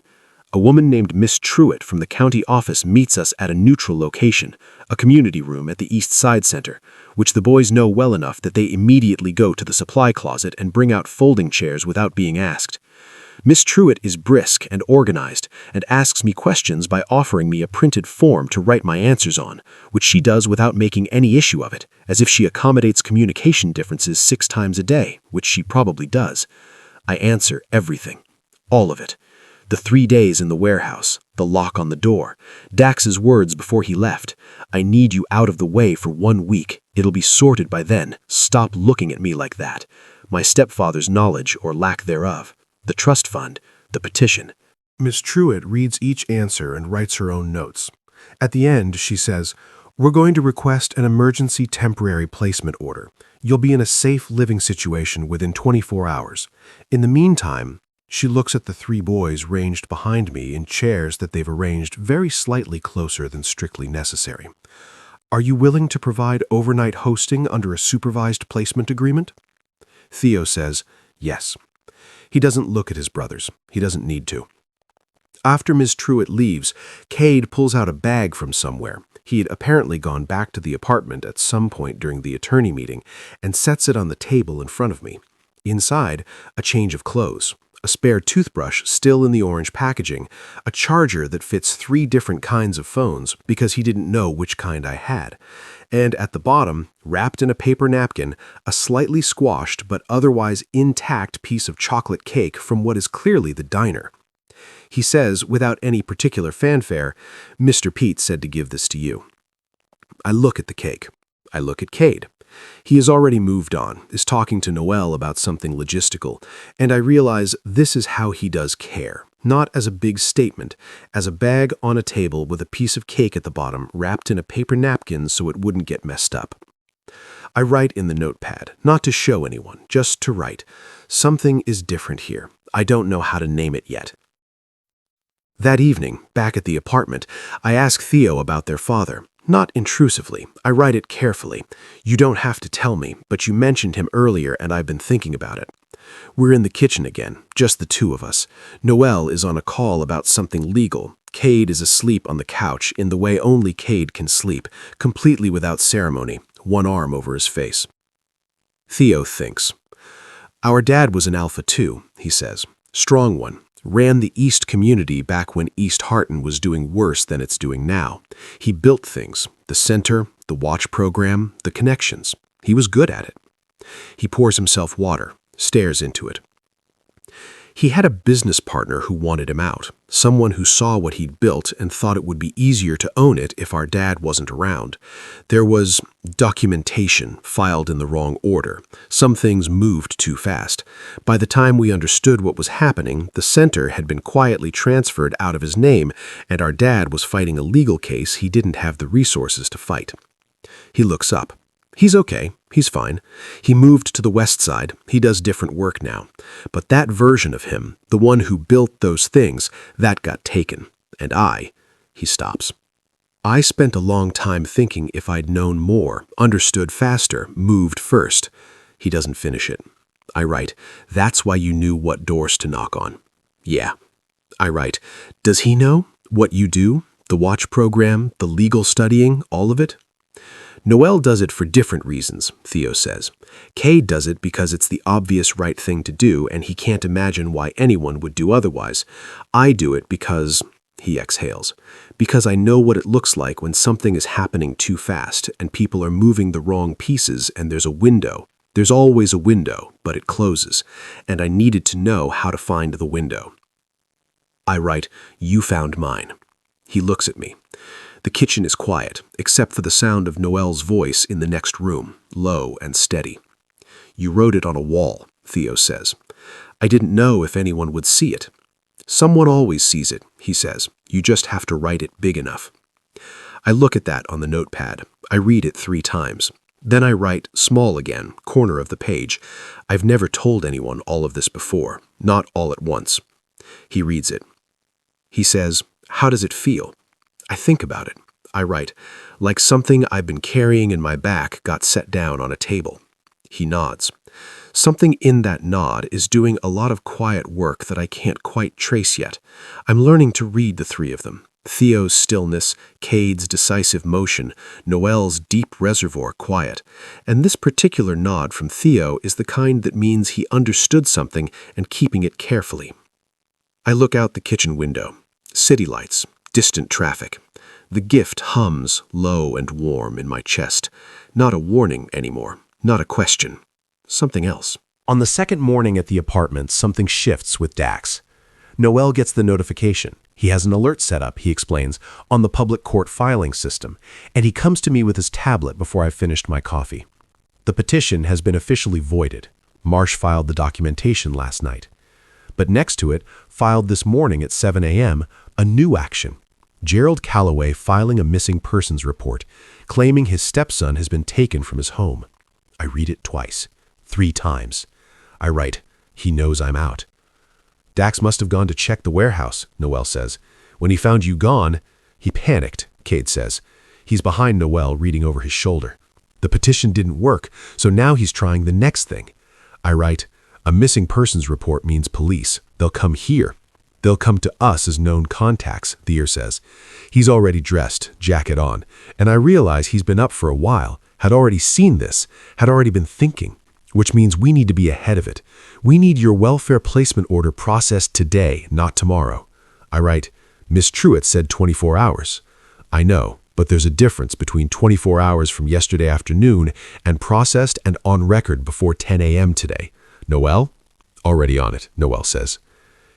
A woman named Miss Truitt from the county office meets us at a neutral location, a community room at the East Side Center, which the boys know well enough that they immediately go to the supply closet and bring out folding chairs without being asked. Miss Truitt is brisk and organized and asks me questions by offering me a printed form to write my answers on, which she does without making any issue of it, as if she accommodates communication differences 6 times a day, which she probably does. I answer everything. All of it. The 3 days in the warehouse, the lock on the door, Dax's words before he left. I need you out of the way for 1 week. It'll be sorted by then. Stop looking at me like that. My stepfather's knowledge or lack thereof. The trust fund. The petition. Miss Truitt reads each answer and writes her own notes. At the end, she says, "We're going to request an emergency temporary placement order. You'll be in a safe living situation within 24 hours. In the meantime," she looks at the 3 boys ranged behind me in chairs that they've arranged very slightly closer than strictly necessary. "Are you willing to provide overnight hosting under a supervised placement agreement?" Theo says, yes. He doesn't look at his brothers. He doesn't need to. After Miss Truitt leaves, Cade pulls out a bag from somewhere. He had apparently gone back to the apartment at some point during the attorney meeting and sets it on the table in front of me. Inside, a change of clothes, a spare toothbrush still in the orange packaging, a charger that fits 3 different kinds of phones because he didn't know which kind I had, and at the bottom, wrapped in a paper napkin, a slightly squashed but otherwise intact piece of chocolate cake from what is clearly the diner. He says, without any particular fanfare, "Mr. Pete said to give this to you." I look at the cake. I look at Cade. He has already moved on, is talking to Noel about something logistical, and I realize this is how he does care, not as a big statement, as a bag on a table with a piece of cake at the bottom wrapped in a paper napkin so it wouldn't get messed up. I write in the notepad, not to show anyone, just to write. Something is different here. I don't know how to name it yet. That evening, back at the apartment, I ask Theo about their father. Not intrusively. I write it carefully. "You don't have to tell me, but you mentioned him earlier and I've been thinking about it." We're in the kitchen again, just the 2 of us. Noel is on a call about something legal. Cade is asleep on the couch in the way only Cade can sleep, completely without ceremony, one arm over his face. Theo thinks. "Our dad was an Alpha too," he says. "Strong one. Ran the East community back when East Harton was doing worse than it's doing now. He built things, the center, the watch program, the connections. He was good at it." He pours himself water, stares into it. He had a business partner who wanted him out, someone who saw what he'd built and thought it would be easier to own it if our dad wasn't around. There was documentation filed in the wrong order. Some things moved too fast. By the time we understood what was happening, the center had been quietly transferred out of his name, and our dad was fighting a legal case he didn't have the resources to fight. He looks up. He's okay. He's fine. He moved to the west side. He does different work now. But that version of him, the one who built those things, that got taken. And he stops. "I spent a long time thinking if I'd known more, understood faster, moved first." He doesn't finish it. I write, "That's why you knew what doors to knock on." "Yeah." I write, "Does he know what you do? The watch program, the legal studying, all of it?" "Noel does it for different reasons," Theo says. "Cade does it because it's the obvious right thing to do and he can't imagine why anyone would do otherwise. I do it because," he exhales, "because I know what it looks like when something is happening too fast and people are moving the wrong pieces and there's a window. There's always a window, but it closes, and I needed to know how to find the window." I write, "You found mine." He looks at me. The kitchen is quiet, except for the sound of Noel's voice in the next room, low and steady. "You wrote it on a wall," Theo says. "I didn't know if anyone would see it." "Someone always sees it," he says. "You just have to write it big enough." I look at that on the notepad. I read it 3 times. Then I write, small again, corner of the page. I've never told anyone all of this before, not all at once. He reads it. He says, "How does it feel?" I think about it. I write, "Like something I've been carrying in my back got set down on a table." He nods. Something in that nod is doing a lot of quiet work that I can't quite trace yet. I'm learning to read the three of them. Theo's stillness, Cade's decisive motion, Noel's deep reservoir quiet. And this particular nod from Theo is the kind that means he understood something and keeping it carefully. I look out the kitchen window. City lights, distant traffic. The gift hums, low and warm, in my chest. Not a warning anymore, not a question. Something else. On the second morning at the apartment, something shifts with Dax. Noel gets the notification. He has an alert set up, he explains, on the public court filing system, and he comes to me with his tablet before I've finished my coffee. The petition has been officially voided. Marsh filed the documentation last night. But next to it, filed this morning at 7 a.m., a new action. Gerald Calloway filing a missing persons report, claiming his stepson has been taken from his home. I read it twice. 3 times. I write, "He knows I'm out." "Dax must have gone to check the warehouse," Noel says. "When he found you gone, he panicked," Cade says. He's behind Noel, reading over his shoulder. "The petition didn't work, so now he's trying the next thing." I write, "A missing persons report means police. They'll come here. They'll come to us as known contacts," Thier says. He's already dressed, jacket on, and I realize he's been up for a while, had already seen this, had already been thinking. Which means we need to be ahead of it. We need your welfare placement order processed today, not tomorrow. I write, "Miss Truitt said 24 hours. I know, but there's a difference between 24 hours from yesterday afternoon and processed and on record before 10 a.m. today. Noel?" "Already on it," Noel says.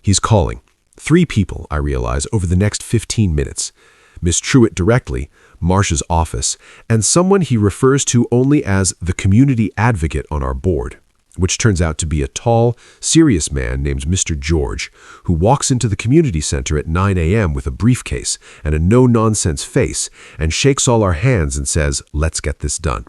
He's calling. 3 people, I realize, over the next 15 minutes. Miss Truitt directly, Marsh's office, and someone he refers to only as the community advocate on our board, which turns out to be a tall, serious man named Mr. George, who walks into the community center at 9 a.m. with a briefcase and a no-nonsense face and shakes all our hands and says, "Let's get this done."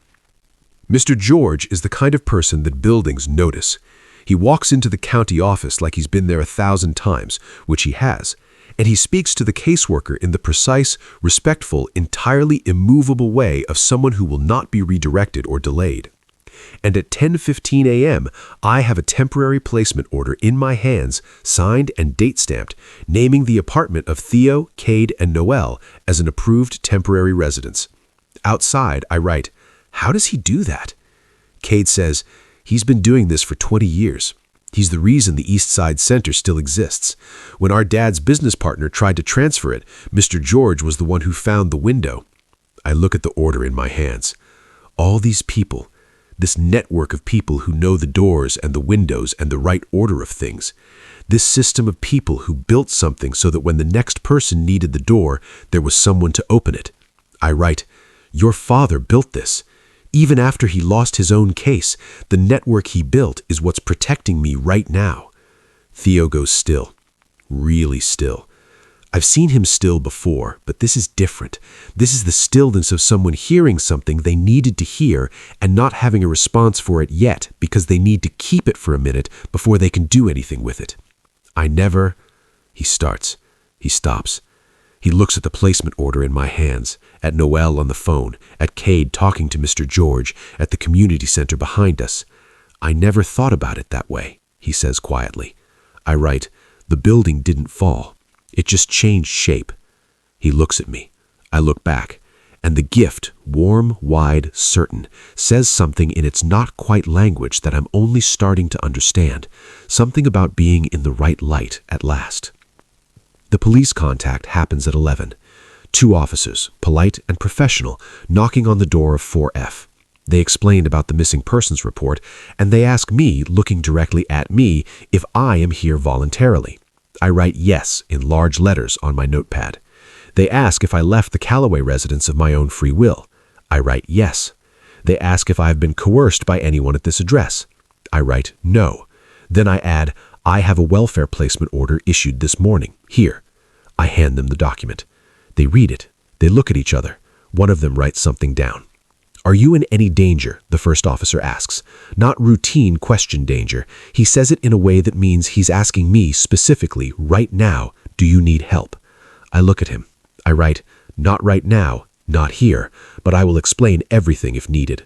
Mr. George is the kind of person that buildings notice. He walks into the county office like he's been there 1,000 times, which he has, and he speaks to the caseworker in the precise, respectful, entirely immovable way of someone who will not be redirected or delayed. And at 10:15 a.m., I have a temporary placement order in my hands, signed and date-stamped, naming the apartment of Theo, Cade, and Noel as an approved temporary residence. Outside, I write, "How does he do that?" Cade says, "He's been doing this for 20 years. He's the reason the East Side Center still exists. When our dad's business partner tried to transfer it, Mr. George was the one who found the window." I look at the order in my hands. All these people, this network of people who know the doors and the windows and the right order of things. This system of people who built something so that when the next person needed the door, there was someone to open it. I write, "Your father built this. Even after he lost his own case, the network he built is what's protecting me right now." Theo goes still, really still. I've seen him still before, but this is different. This is the stillness of someone hearing something they needed to hear and not having a response for it yet because they need to keep it for a minute before they can do anything with it. He starts. He stops. He looks at the placement order in my hands, at Noel on the phone, at Cade talking to Mr. George, at the community center behind us. "I never thought about it that way," he says quietly. I write, "The building didn't fall. It just changed shape." He looks at me. I look back, and the gift, warm, wide, certain, says something in its not-quite language that I'm only starting to understand, something about being in the right light at last. The police contact happens at 11. 2 officers, polite and professional, knocking on the door of 4F. They explain about the missing persons report, and they ask me, looking directly at me, if I am here voluntarily. I write yes in large letters on my notepad. They ask if I left the Calloway residence of my own free will. I write yes. They ask if I have been coerced by anyone at this address. I write no. Then I add, "I have a welfare placement order issued this morning. Here." I hand them the document. They read it. They look at each other. One of them writes something down. "Are you in any danger?" the first officer asks. Not routine question danger. He says it in a way that means he's asking me specifically, right now, do you need help? I look at him. I write, "Not right now, not here, but I will explain everything if needed."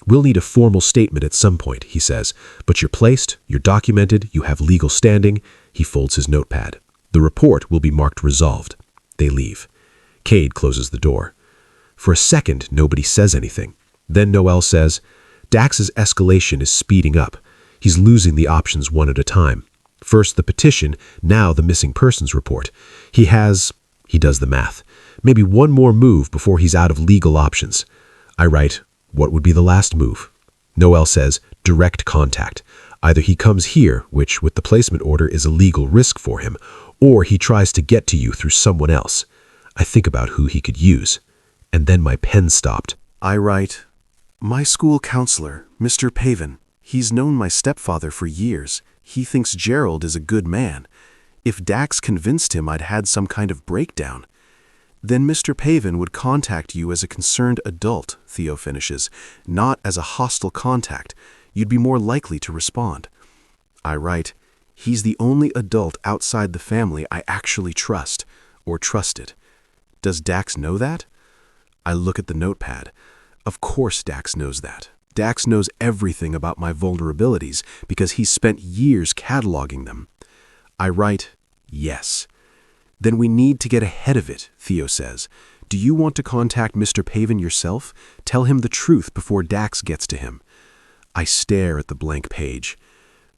"We'll need a formal statement at some point," he says, "but you're placed, you're documented, you have legal standing." He folds his notepad. "The report will be marked resolved." They leave. Cade closes the door. For a second, nobody says anything. Then Noel says, "Dax's escalation is speeding up. He's losing the options one at a time. First the petition, now the missing persons report. He does the math. Maybe one more move before he's out of legal options." I write, "What would be the last move?" Noel says, "Direct contact. Either he comes here, which with the placement order is a legal risk for him, or he tries to get to you through someone else." I think about who he could use. And then my pen stopped. I write, "My school counselor, Mr. Pavin. He's known my stepfather for years. He thinks Gerald is a good man. If Dax convinced him I'd had some kind of breakdown. Then Mr. Pavin would contact you as a concerned adult," Theo finishes, "not as a hostile contact. You'd be more likely to respond." I write, "He's the only adult outside the family I actually trust, or trusted. Does Dax know that?" I look at the notepad. Of course Dax knows that. Dax knows everything about my vulnerabilities because he's spent years cataloging them. I write, "Yes." "Then we need to get ahead of it," Theo says. "Do you want to contact Mr. Pavin yourself? Tell him the truth before Dax gets to him." I stare at the blank page.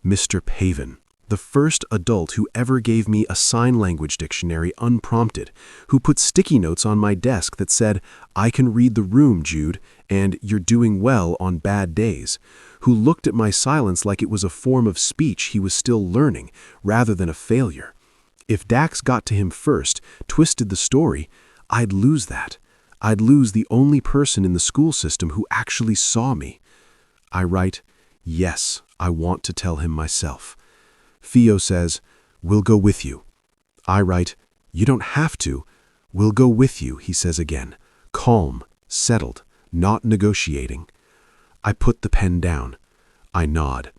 Mr. Pavin, the first adult who ever gave me a sign language dictionary unprompted, who put sticky notes on my desk that said, "I can read the room, Jude," and "You're doing well on bad days," who looked at my silence like it was a form of speech he was still learning, rather than a failure. If Dax got to him first, twisted the story, I'd lose that. I'd lose the only person in the school system who actually saw me. I write, "Yes, I want to tell him myself." Theo says, "We'll go with you." I write, "You don't have to." "We'll go with you," he says again. Calm, settled, not negotiating. I put the pen down. I nod.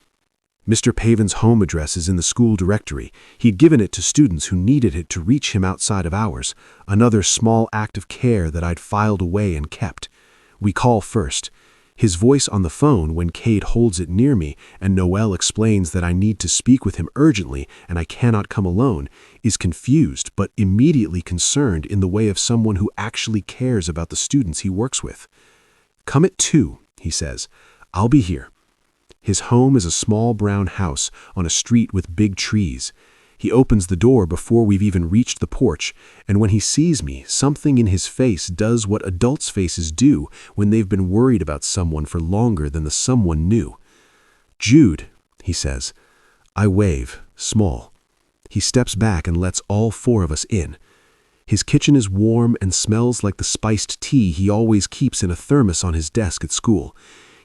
Mr. Pavin's home address is in the school directory. He'd given it to students who needed it to reach him outside of hours, another small act of care that I'd filed away and kept. We call first. His voice on the phone when Cade holds it near me and Noel explains that I need to speak with him urgently and I cannot come alone, is confused but immediately concerned in the way of someone who actually cares about the students he works with. "Come at 2, he says. "I'll be here." His home is a small brown house on a street with big trees. He opens the door before we've even reached the porch, and when he sees me, something in his face does what adults' faces do when they've been worried about someone for longer than the someone knew. "Jude," he says. I wave, small. He steps back and lets all 4 of us in. His kitchen is warm and smells like the spiced tea he always keeps in a thermos on his desk at school.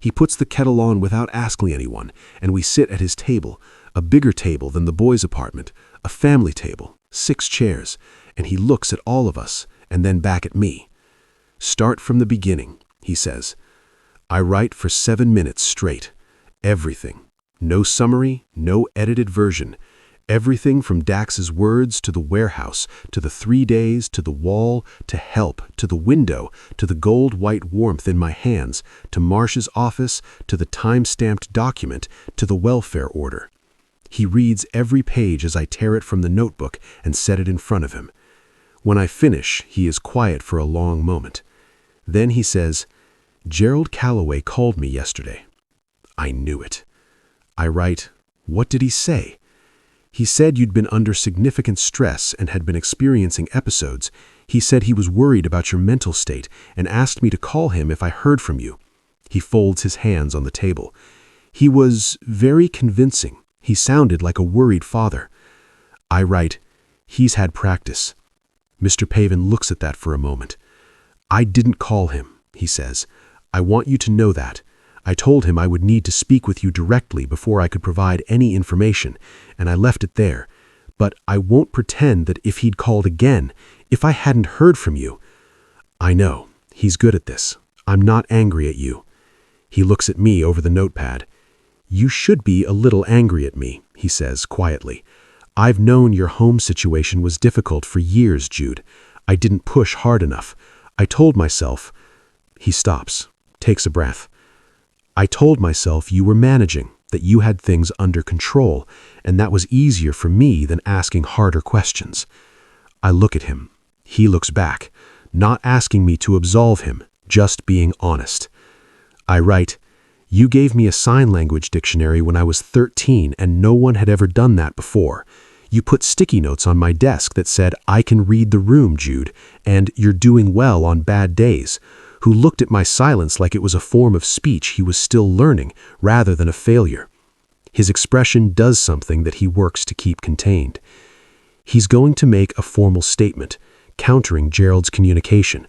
He puts the kettle on without asking anyone, and we sit at his table, a bigger table than the boys' apartment, a family table, 6 chairs, and he looks at all of us and then back at me. "Start from the beginning," he says. I write for 7 minutes straight. Everything. No summary, no edited version. Everything from Dax's words to the warehouse, to the 3 days, to the wall, to help, to the window, to the gold-white warmth in my hands, to Marsh's office, to the time-stamped document, to the welfare order. He reads every page as I tear it from the notebook and set it in front of him. When I finish, he is quiet for a long moment. Then he says, "Gerald Calloway called me yesterday." I knew it. I write, "What did he say?" "He said you'd been under significant stress and had been experiencing episodes. He said he was worried about your mental state and asked me to call him if I heard from you." He folds his hands on the table. "He was very convincing. He sounded like a worried father." I write, "He's had practice." Mr. Pavin looks at that for a moment. "I didn't call him," he says. "I want you to know that. I told him I would need to speak with you directly before I could provide any information, and I left it there. But I won't pretend that if he'd called again, if I hadn't heard from you—" I know, he's good at this. I'm not angry at you. He looks at me over the notepad. You should be a little angry at me, he says quietly. I've known your home situation was difficult for years, Jude. I didn't push hard enough. I told myself... He stops, takes a breath. I told myself you were managing, that you had things under control, and that was easier for me than asking harder questions. I look at him. He looks back, not asking me to absolve him, just being honest. I write, you gave me a sign language dictionary when I was 13 and no one had ever done that before. You put sticky notes on my desk that said, I can read the room, Jude, and you're doing well on bad days, who looked at my silence like it was a form of speech he was still learning rather than a failure. His expression does something that he works to keep contained. He's going to make a formal statement, countering Gerald's communication.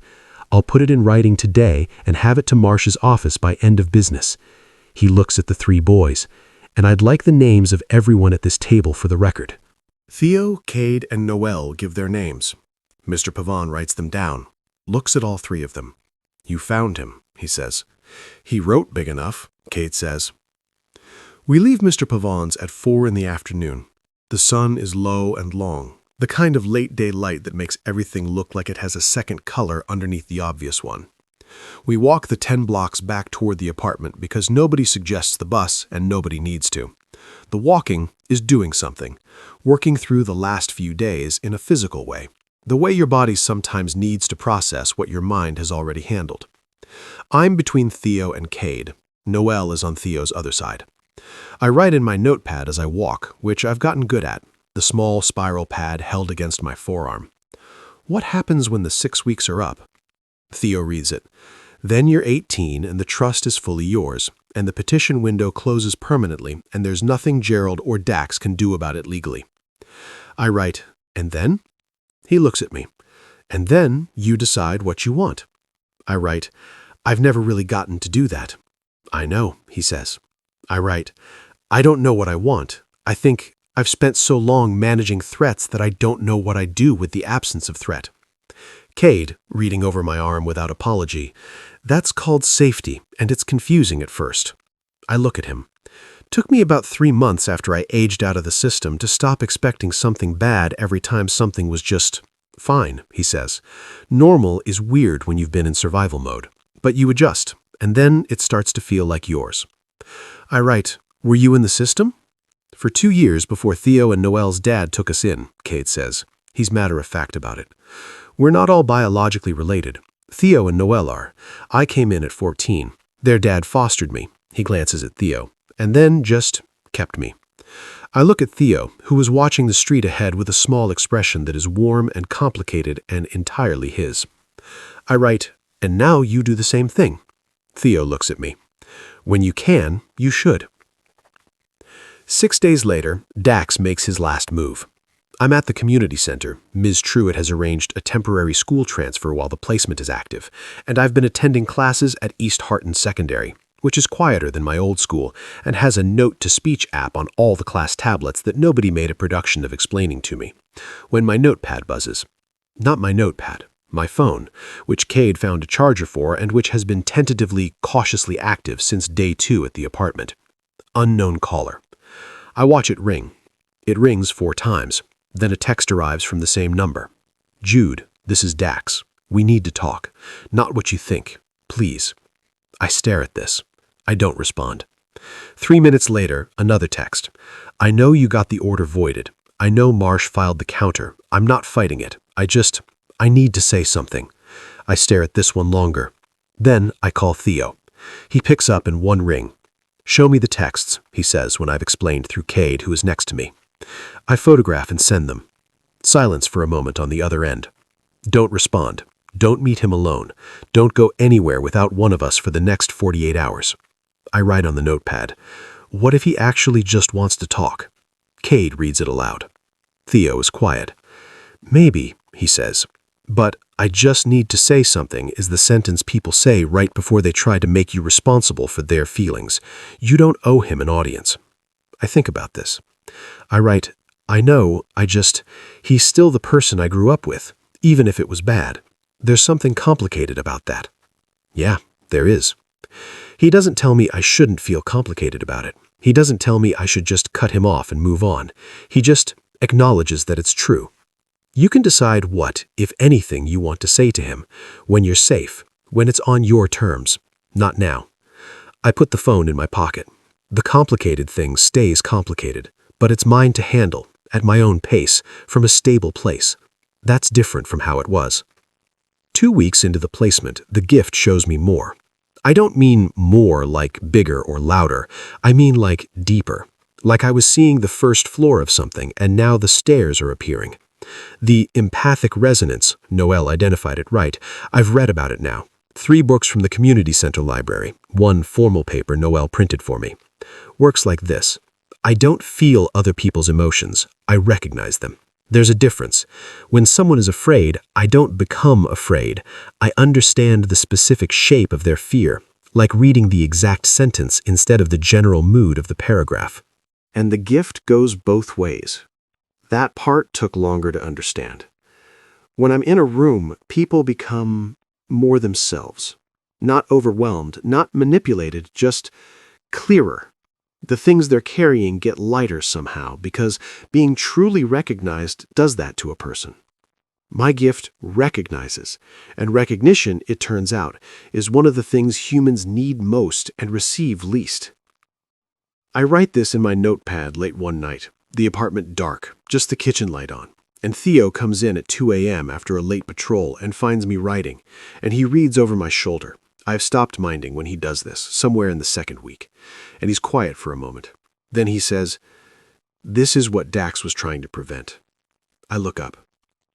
I'll put it in writing today and have it to Marsh's office by end of business. He looks at the three boys, and I'd like the names of everyone at this table for the record. Theo, Cade, and Noel give their names. Mr. Pavon writes them down, looks at all three of them. You found him, he says. He wrote big enough, Cade says. We leave Mr. Pavon's at 4 in the afternoon. The sun is low and long, the kind of late-day light that makes everything look like it has a second color underneath the obvious one. We walk the 10 blocks back toward the apartment because nobody suggests the bus and nobody needs to. The walking is doing something, working through the last few days in a physical way, the way your body sometimes needs to process what your mind has already handled. I'm between Theo and Cade. Noel is on Theo's other side. I write in my notepad as I walk, which I've gotten good at, the small spiral pad held against my forearm. What happens when the 6 weeks are up? Theo reads it. Then you're 18 and the trust is fully yours, and the petition window closes permanently and there's nothing Gerald or Dax can do about it legally. I write, and then? He looks at me. And then you decide what you want. I write, I've never really gotten to do that. I know, he says. I write, I don't know what I want. I think I've spent so long managing threats that I don't know what I do with the absence of threat. Cade, reading over my arm without apology, that's called safety, and it's confusing at first. I look at him. Took me about 3 months after I aged out of the system to stop expecting something bad every time something was just fine, he says. Normal is weird when you've been in survival mode, but you adjust, and then it starts to feel like yours. I write, were you in the system? For 2 years before Theo and Noel's dad took us in, Cade says. He's matter-of-fact about it. We're not all biologically related. Theo and Noel are. I came in at 14. Their dad fostered me. He glances at Theo, and then just kept me. I look at Theo, who was watching the street ahead with a small expression that is warm and complicated and entirely his. I write, and now you do the same thing. Theo looks at me. When you can, you should. 6 days later, Dax makes his last move. I'm at the community center. Ms. Truitt has arranged a temporary school transfer while the placement is active, and I've been attending classes at East Harton Secondary, which is quieter than my old school and has a note-to-speech app on all the class tablets that nobody made a production of explaining to me. When my notepad buzzes. Not my notepad, my phone, which Cade found a charger for and which has been tentatively, cautiously active since day 2 at the apartment. Unknown caller. I watch it ring. It rings 4 times. Then a text arrives from the same number. Jude, this is Dax. We need to talk. Not what you think. Please. I stare at this. I don't respond. 3 minutes later, another text. I know you got the order voided. I know Marsh filed the counter. I'm not fighting it. I need to say something. I stare at this one longer. Then I call Theo. He picks up in one ring. Show me the texts, he says when I've explained through Cade, who is next to me. I photograph and send them. Silence for a moment on the other end. Don't respond. Don't meet him alone. Don't go anywhere without one of us for the next 48 hours. I write on the notepad. What if he actually just wants to talk? Cade reads it aloud. Theo is quiet. Maybe, he says. But I just need to say something is the sentence people say right before they try to make you responsible for their feelings. You don't owe him an audience. I think about this. I write, I know, he's still the person I grew up with, even if it was bad. There's something complicated about that. Yeah, There is. He doesn't tell me I shouldn't feel complicated about it. He doesn't tell me I should just cut him off and move on. He just acknowledges that it's true. You can decide what, if anything, you want to say to him, when you're safe, when it's on your terms. Not now. I put the phone in my pocket. The complicated thing stays complicated, but it's mine to handle, at my own pace, from a stable place. That's different from how it was. 2 weeks into the placement, the gift shows me more. I don't mean more like bigger or louder. I mean like deeper. Like I was seeing the first floor of something, and now the stairs are appearing. The empathic resonance, Noel identified it right. I've read about it now. 3 books from the community center library, 1 formal paper Noel printed for me. Works like this. I don't feel other people's emotions. I recognize them. There's a difference. When someone is afraid, I don't become afraid. I understand the specific shape of their fear, like reading the exact sentence instead of the general mood of the paragraph. And the gift goes both ways. That part took longer to understand. When I'm in a room, people become more themselves. Not overwhelmed, not manipulated, just clearer. The things they're carrying get lighter somehow, because being truly recognized does that to a person. My gift recognizes, and recognition, it turns out, is one of the things humans need most and receive least. I write this in my notepad late one night, the apartment dark, just the kitchen light on, and Theo comes in at 2 a.m. after a late patrol and finds me writing, and he reads over my shoulder. I've stopped minding when he does this, somewhere in the 2nd week, and he's quiet for a moment. Then he says, "This is what Dax was trying to prevent." I look up.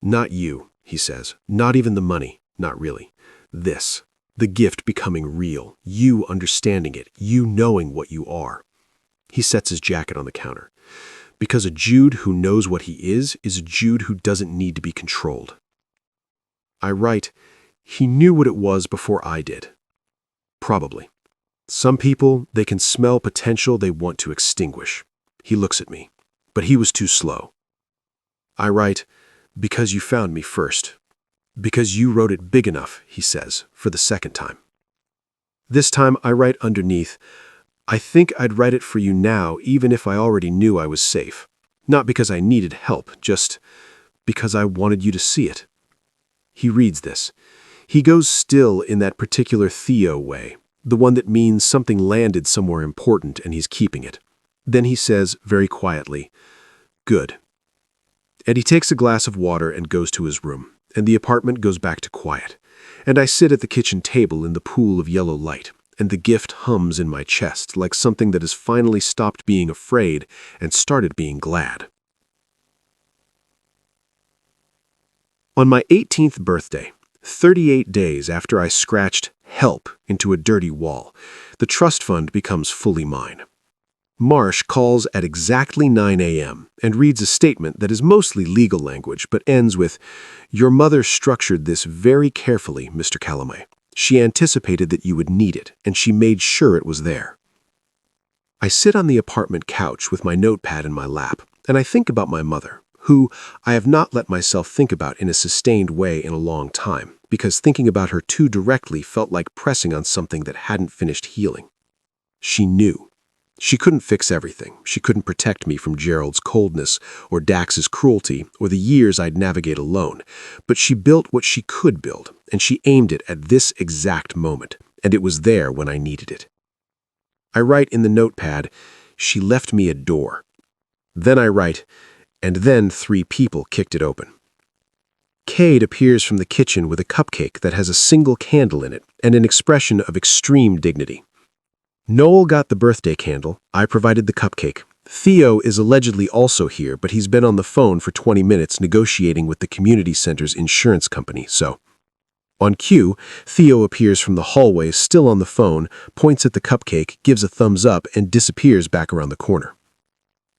"Not you," he says. "Not even the money. Not really. This. The gift becoming real. You understanding it. You knowing what you are." He sets his jacket on the counter. Because a Jude who knows what he is a Jude who doesn't need to be controlled. I write, he knew what it was before I did. Probably. Some people, they can smell potential they want to extinguish. He looks at me, but he was too slow. I write, because you found me first. Because you wrote it big enough, he says, for the 2nd time. This time I write underneath, I think I'd write it for you now even if I already knew I was safe. Not because I needed help, just because I wanted you to see it. He reads this. He goes still in that particular Theo way, the one that means something landed somewhere important and he's keeping it. Then he says, very quietly, "Good." And he takes a glass of water and goes to his room, and the apartment goes back to quiet. And I sit at the kitchen table in the pool of yellow light, and the gift hums in my chest like something that has finally stopped being afraid and started being glad. On my 18th birthday, 38 days after I scratched "help" into a dirty wall, the trust fund becomes fully mine. Marsh calls at exactly 9 a.m. and reads a statement that is mostly legal language but ends with, "Your mother structured this very carefully, Mr. Calamay. She anticipated that you would need it, and she made sure it was there." I sit on the apartment couch with my notepad in my lap, and I think about my mother, who I have not let myself think about in a sustained way in a long time, because thinking about her too directly felt like pressing on something that hadn't finished healing. She knew. She couldn't fix everything. She couldn't protect me from Gerald's coldness or Dax's cruelty or the years I'd navigate alone, but she built what she could build, and she aimed it at this exact moment, and it was there when I needed it. I write in the notepad, "She left me a door." Then I write, "And then 3 people kicked it open." Cade appears from the kitchen with a cupcake that has a single candle in it and an expression of extreme dignity. Noel got the birthday candle, I provided the cupcake. Theo is allegedly also here, but he's been on the phone for 20 minutes negotiating with the community center's insurance company, so. On cue, Theo appears from the hallway still on the phone, points at the cupcake, gives a thumbs up, and disappears back around the corner.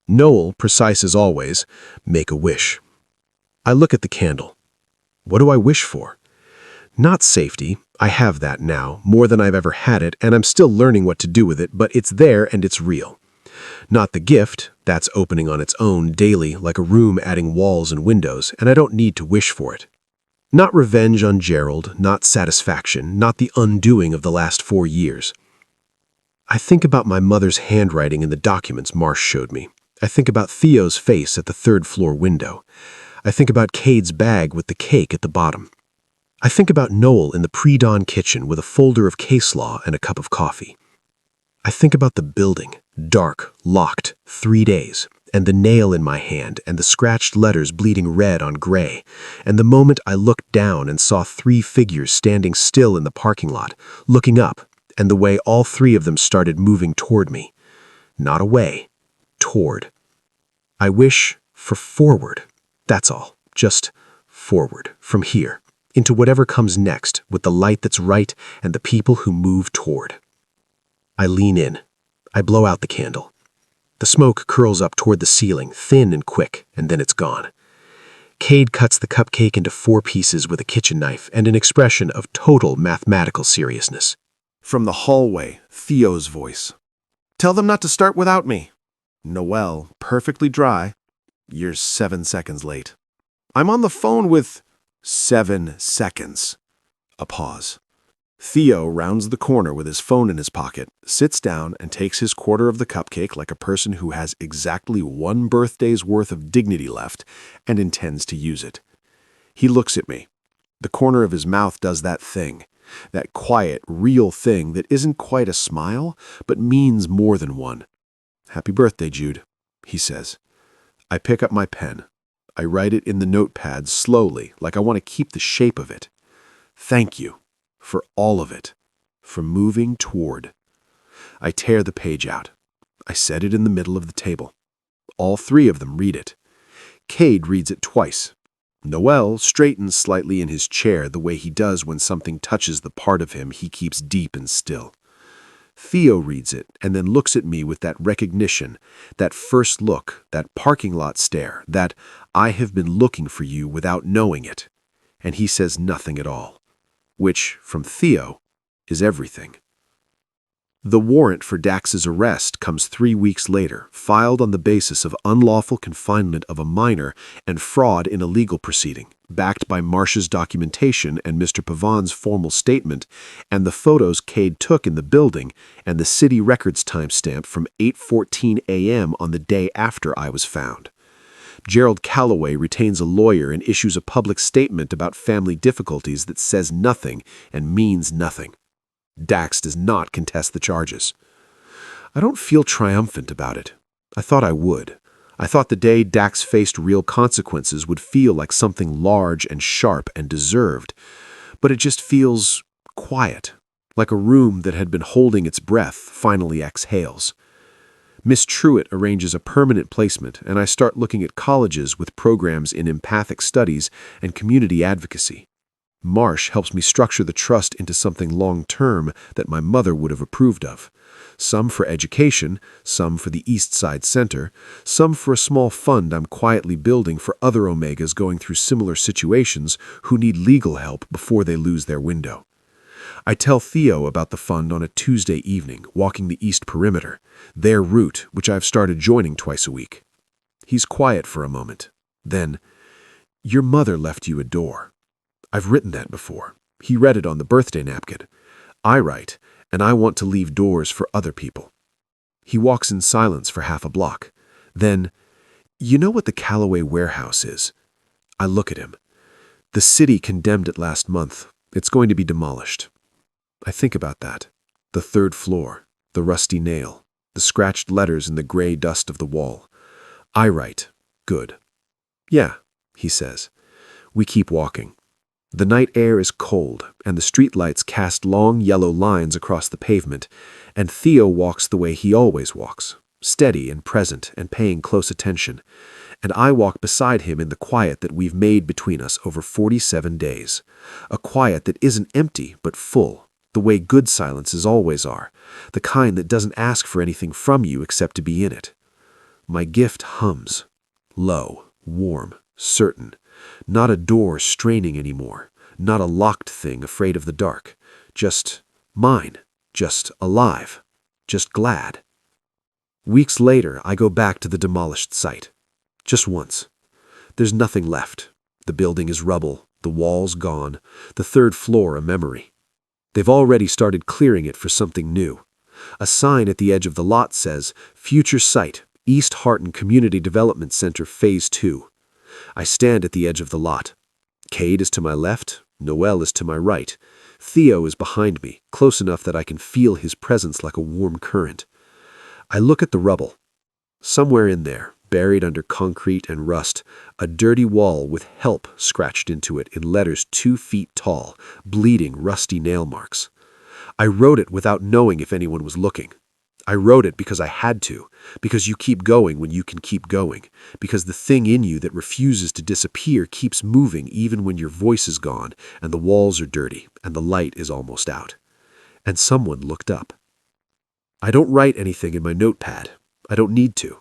Noel, precise as always, make a wish. I look at the candle. What do I wish for? Not safety. I have that now, more than I've ever had it, and I'm still learning what to do with it, but it's there and it's real. Not the gift. That's opening on its own daily, like a room adding walls and windows, and I don't need to wish for it. Not revenge on Gerald, not satisfaction, not the undoing of the last 4 years. I think about my mother's handwriting in the documents Marsh showed me. I think about Theo's face at the third-floor window. I think about Cade's bag with the cake at the bottom. I think about Noel in the pre-dawn kitchen with a folder of case law and a cup of coffee. I think about the building, dark, locked, 3 days, and the nail in my hand and the scratched letters bleeding red on gray, and the moment I looked down and saw 3 figures standing still in the parking lot, looking up, and the way all 3 of them started moving toward me. Not away, toward. I wish for forward, that's all, just forward, from here, into whatever comes next with the light that's right and the people who move toward. I lean in. I blow out the candle. The smoke curls up toward the ceiling, thin and quick, and then it's gone. Cade cuts the cupcake into 4 pieces with a kitchen knife and an expression of total mathematical seriousness. From the hallway, Theo's voice. "Tell them not to start without me." Noel, perfectly dry. "You're 7 seconds late." "I'm on the phone with—" 7 seconds. A pause. Theo rounds the corner with his phone in his pocket, sits down and takes his quarter of the cupcake like a person who has exactly 1 birthday's worth of dignity left and intends to use it. He looks at me. The corner of his mouth does that thing, that quiet, real thing that isn't quite a smile, but means more than one. "Happy birthday, Jude," he says. I pick up my pen. I write it in the notepad slowly, like I want to keep the shape of it. "Thank you. For all of it. For moving toward." I tear the page out. I set it in the middle of the table. All 3 of them read it. Cade reads it twice. Noel straightens slightly in his chair the way he does when something touches the part of him he keeps deep and still. Theo reads it and then looks at me with that recognition, that first look, that parking lot stare, that "I have been looking for you without knowing it." And he says nothing at all. Which, from Theo, is everything. The warrant for Dax's arrest comes 3 weeks later, filed on the basis of unlawful confinement of a minor and fraud in a legal proceeding, backed by Marsh's documentation and Mr. Pavan's formal statement, and the photos Cade took in the building, and the city records timestamp from 8:14 a.m. on the day after I was found. Gerald Calloway retains a lawyer and issues a public statement about family difficulties that says nothing and means nothing. Dax does not contest the charges. I don't feel triumphant about it. I thought I would. I thought the day Dax faced real consequences would feel like something large and sharp and deserved. But it just feels quiet, like a room that had been holding its breath finally exhales. Miss Truitt arranges a permanent placement, and I start looking at colleges with programs in empathic studies and community advocacy. Marsh helps me structure the trust into something long-term that my mother would have approved of. Some for education, some for the East Side Center, some for a small fund I'm quietly building for other Omegas going through similar situations who need legal help before they lose their window. I tell Theo about the fund on a Tuesday evening, walking the East Perimeter, their route, which I've started joining twice a week. He's quiet for a moment. Then, "Your mother left you a door." I've written that before. He read it on the birthday napkin. I write, and I want to leave doors for other people. He walks in silence for half a block. Then, "You know what the Calloway warehouse is?" I look at him. "The city condemned it last month. It's going to be demolished." I think about that. The 3rd floor, the rusty nail, the scratched letters in the gray dust of the wall. I write, "Good." "Yeah," he says. We keep walking. The night air is cold, and the streetlights cast long yellow lines across the pavement, and Theo walks the way he always walks, steady and present and paying close attention, and I walk beside him in the quiet that we've made between us over 47 days, a quiet that isn't empty but full, the way good silences always are, the kind that doesn't ask for anything from you except to be in it. My gift hums, low, warm, certain, not a door straining anymore, not a locked thing afraid of the dark, just mine, just alive, just glad. Weeks later, I go back to the demolished site. Just once. There's nothing left. The building is rubble, The walls gone, the third floor a memory. They've already started clearing it for something new. A sign at the edge of the lot says, Future Site, East Harton Community Development Center Phase 2. I stand at the edge of the lot. Cade is to my left, Noel is to my right. Theo is behind me, close enough that I can feel his presence like a warm current. I look at the rubble. Somewhere in there, buried under concrete and rust, a dirty wall with HELP scratched into it in letters 2 feet tall, bleeding rusty nail marks. I wrote it without knowing if anyone was looking. I wrote it because I had to, because you keep going when you can keep going, because the thing in you that refuses to disappear keeps moving even when your voice is gone and the walls are dirty and the light is almost out. And someone looked up. I don't write anything in my notepad. I don't need to.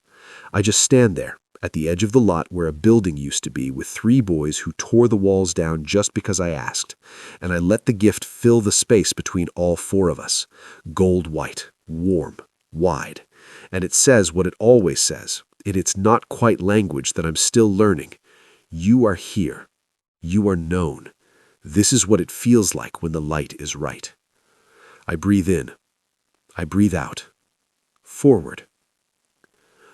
I just stand there, at the edge of the lot where a building used to be with 3 boys who tore the walls down just because I asked, and I let the gift fill the space between all 4 of us. Gold white, warm, wide. And it says what it always says, in its not quite language that I'm still learning. You are here. You are known. This is what it feels like when the light is right. I breathe in. I breathe out. Forward.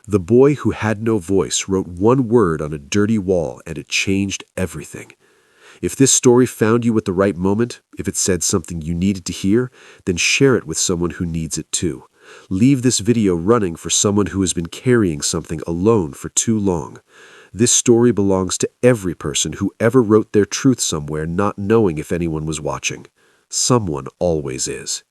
The boy who had no voice wrote 1 word on a dirty wall, and it changed everything. If this story found you at the right moment, if it said something you needed to hear, then share it with someone who needs it too. Leave this video running for someone who has been carrying something alone for too long. This story belongs to every person who ever wrote their truth somewhere not knowing if anyone was watching. Someone always is.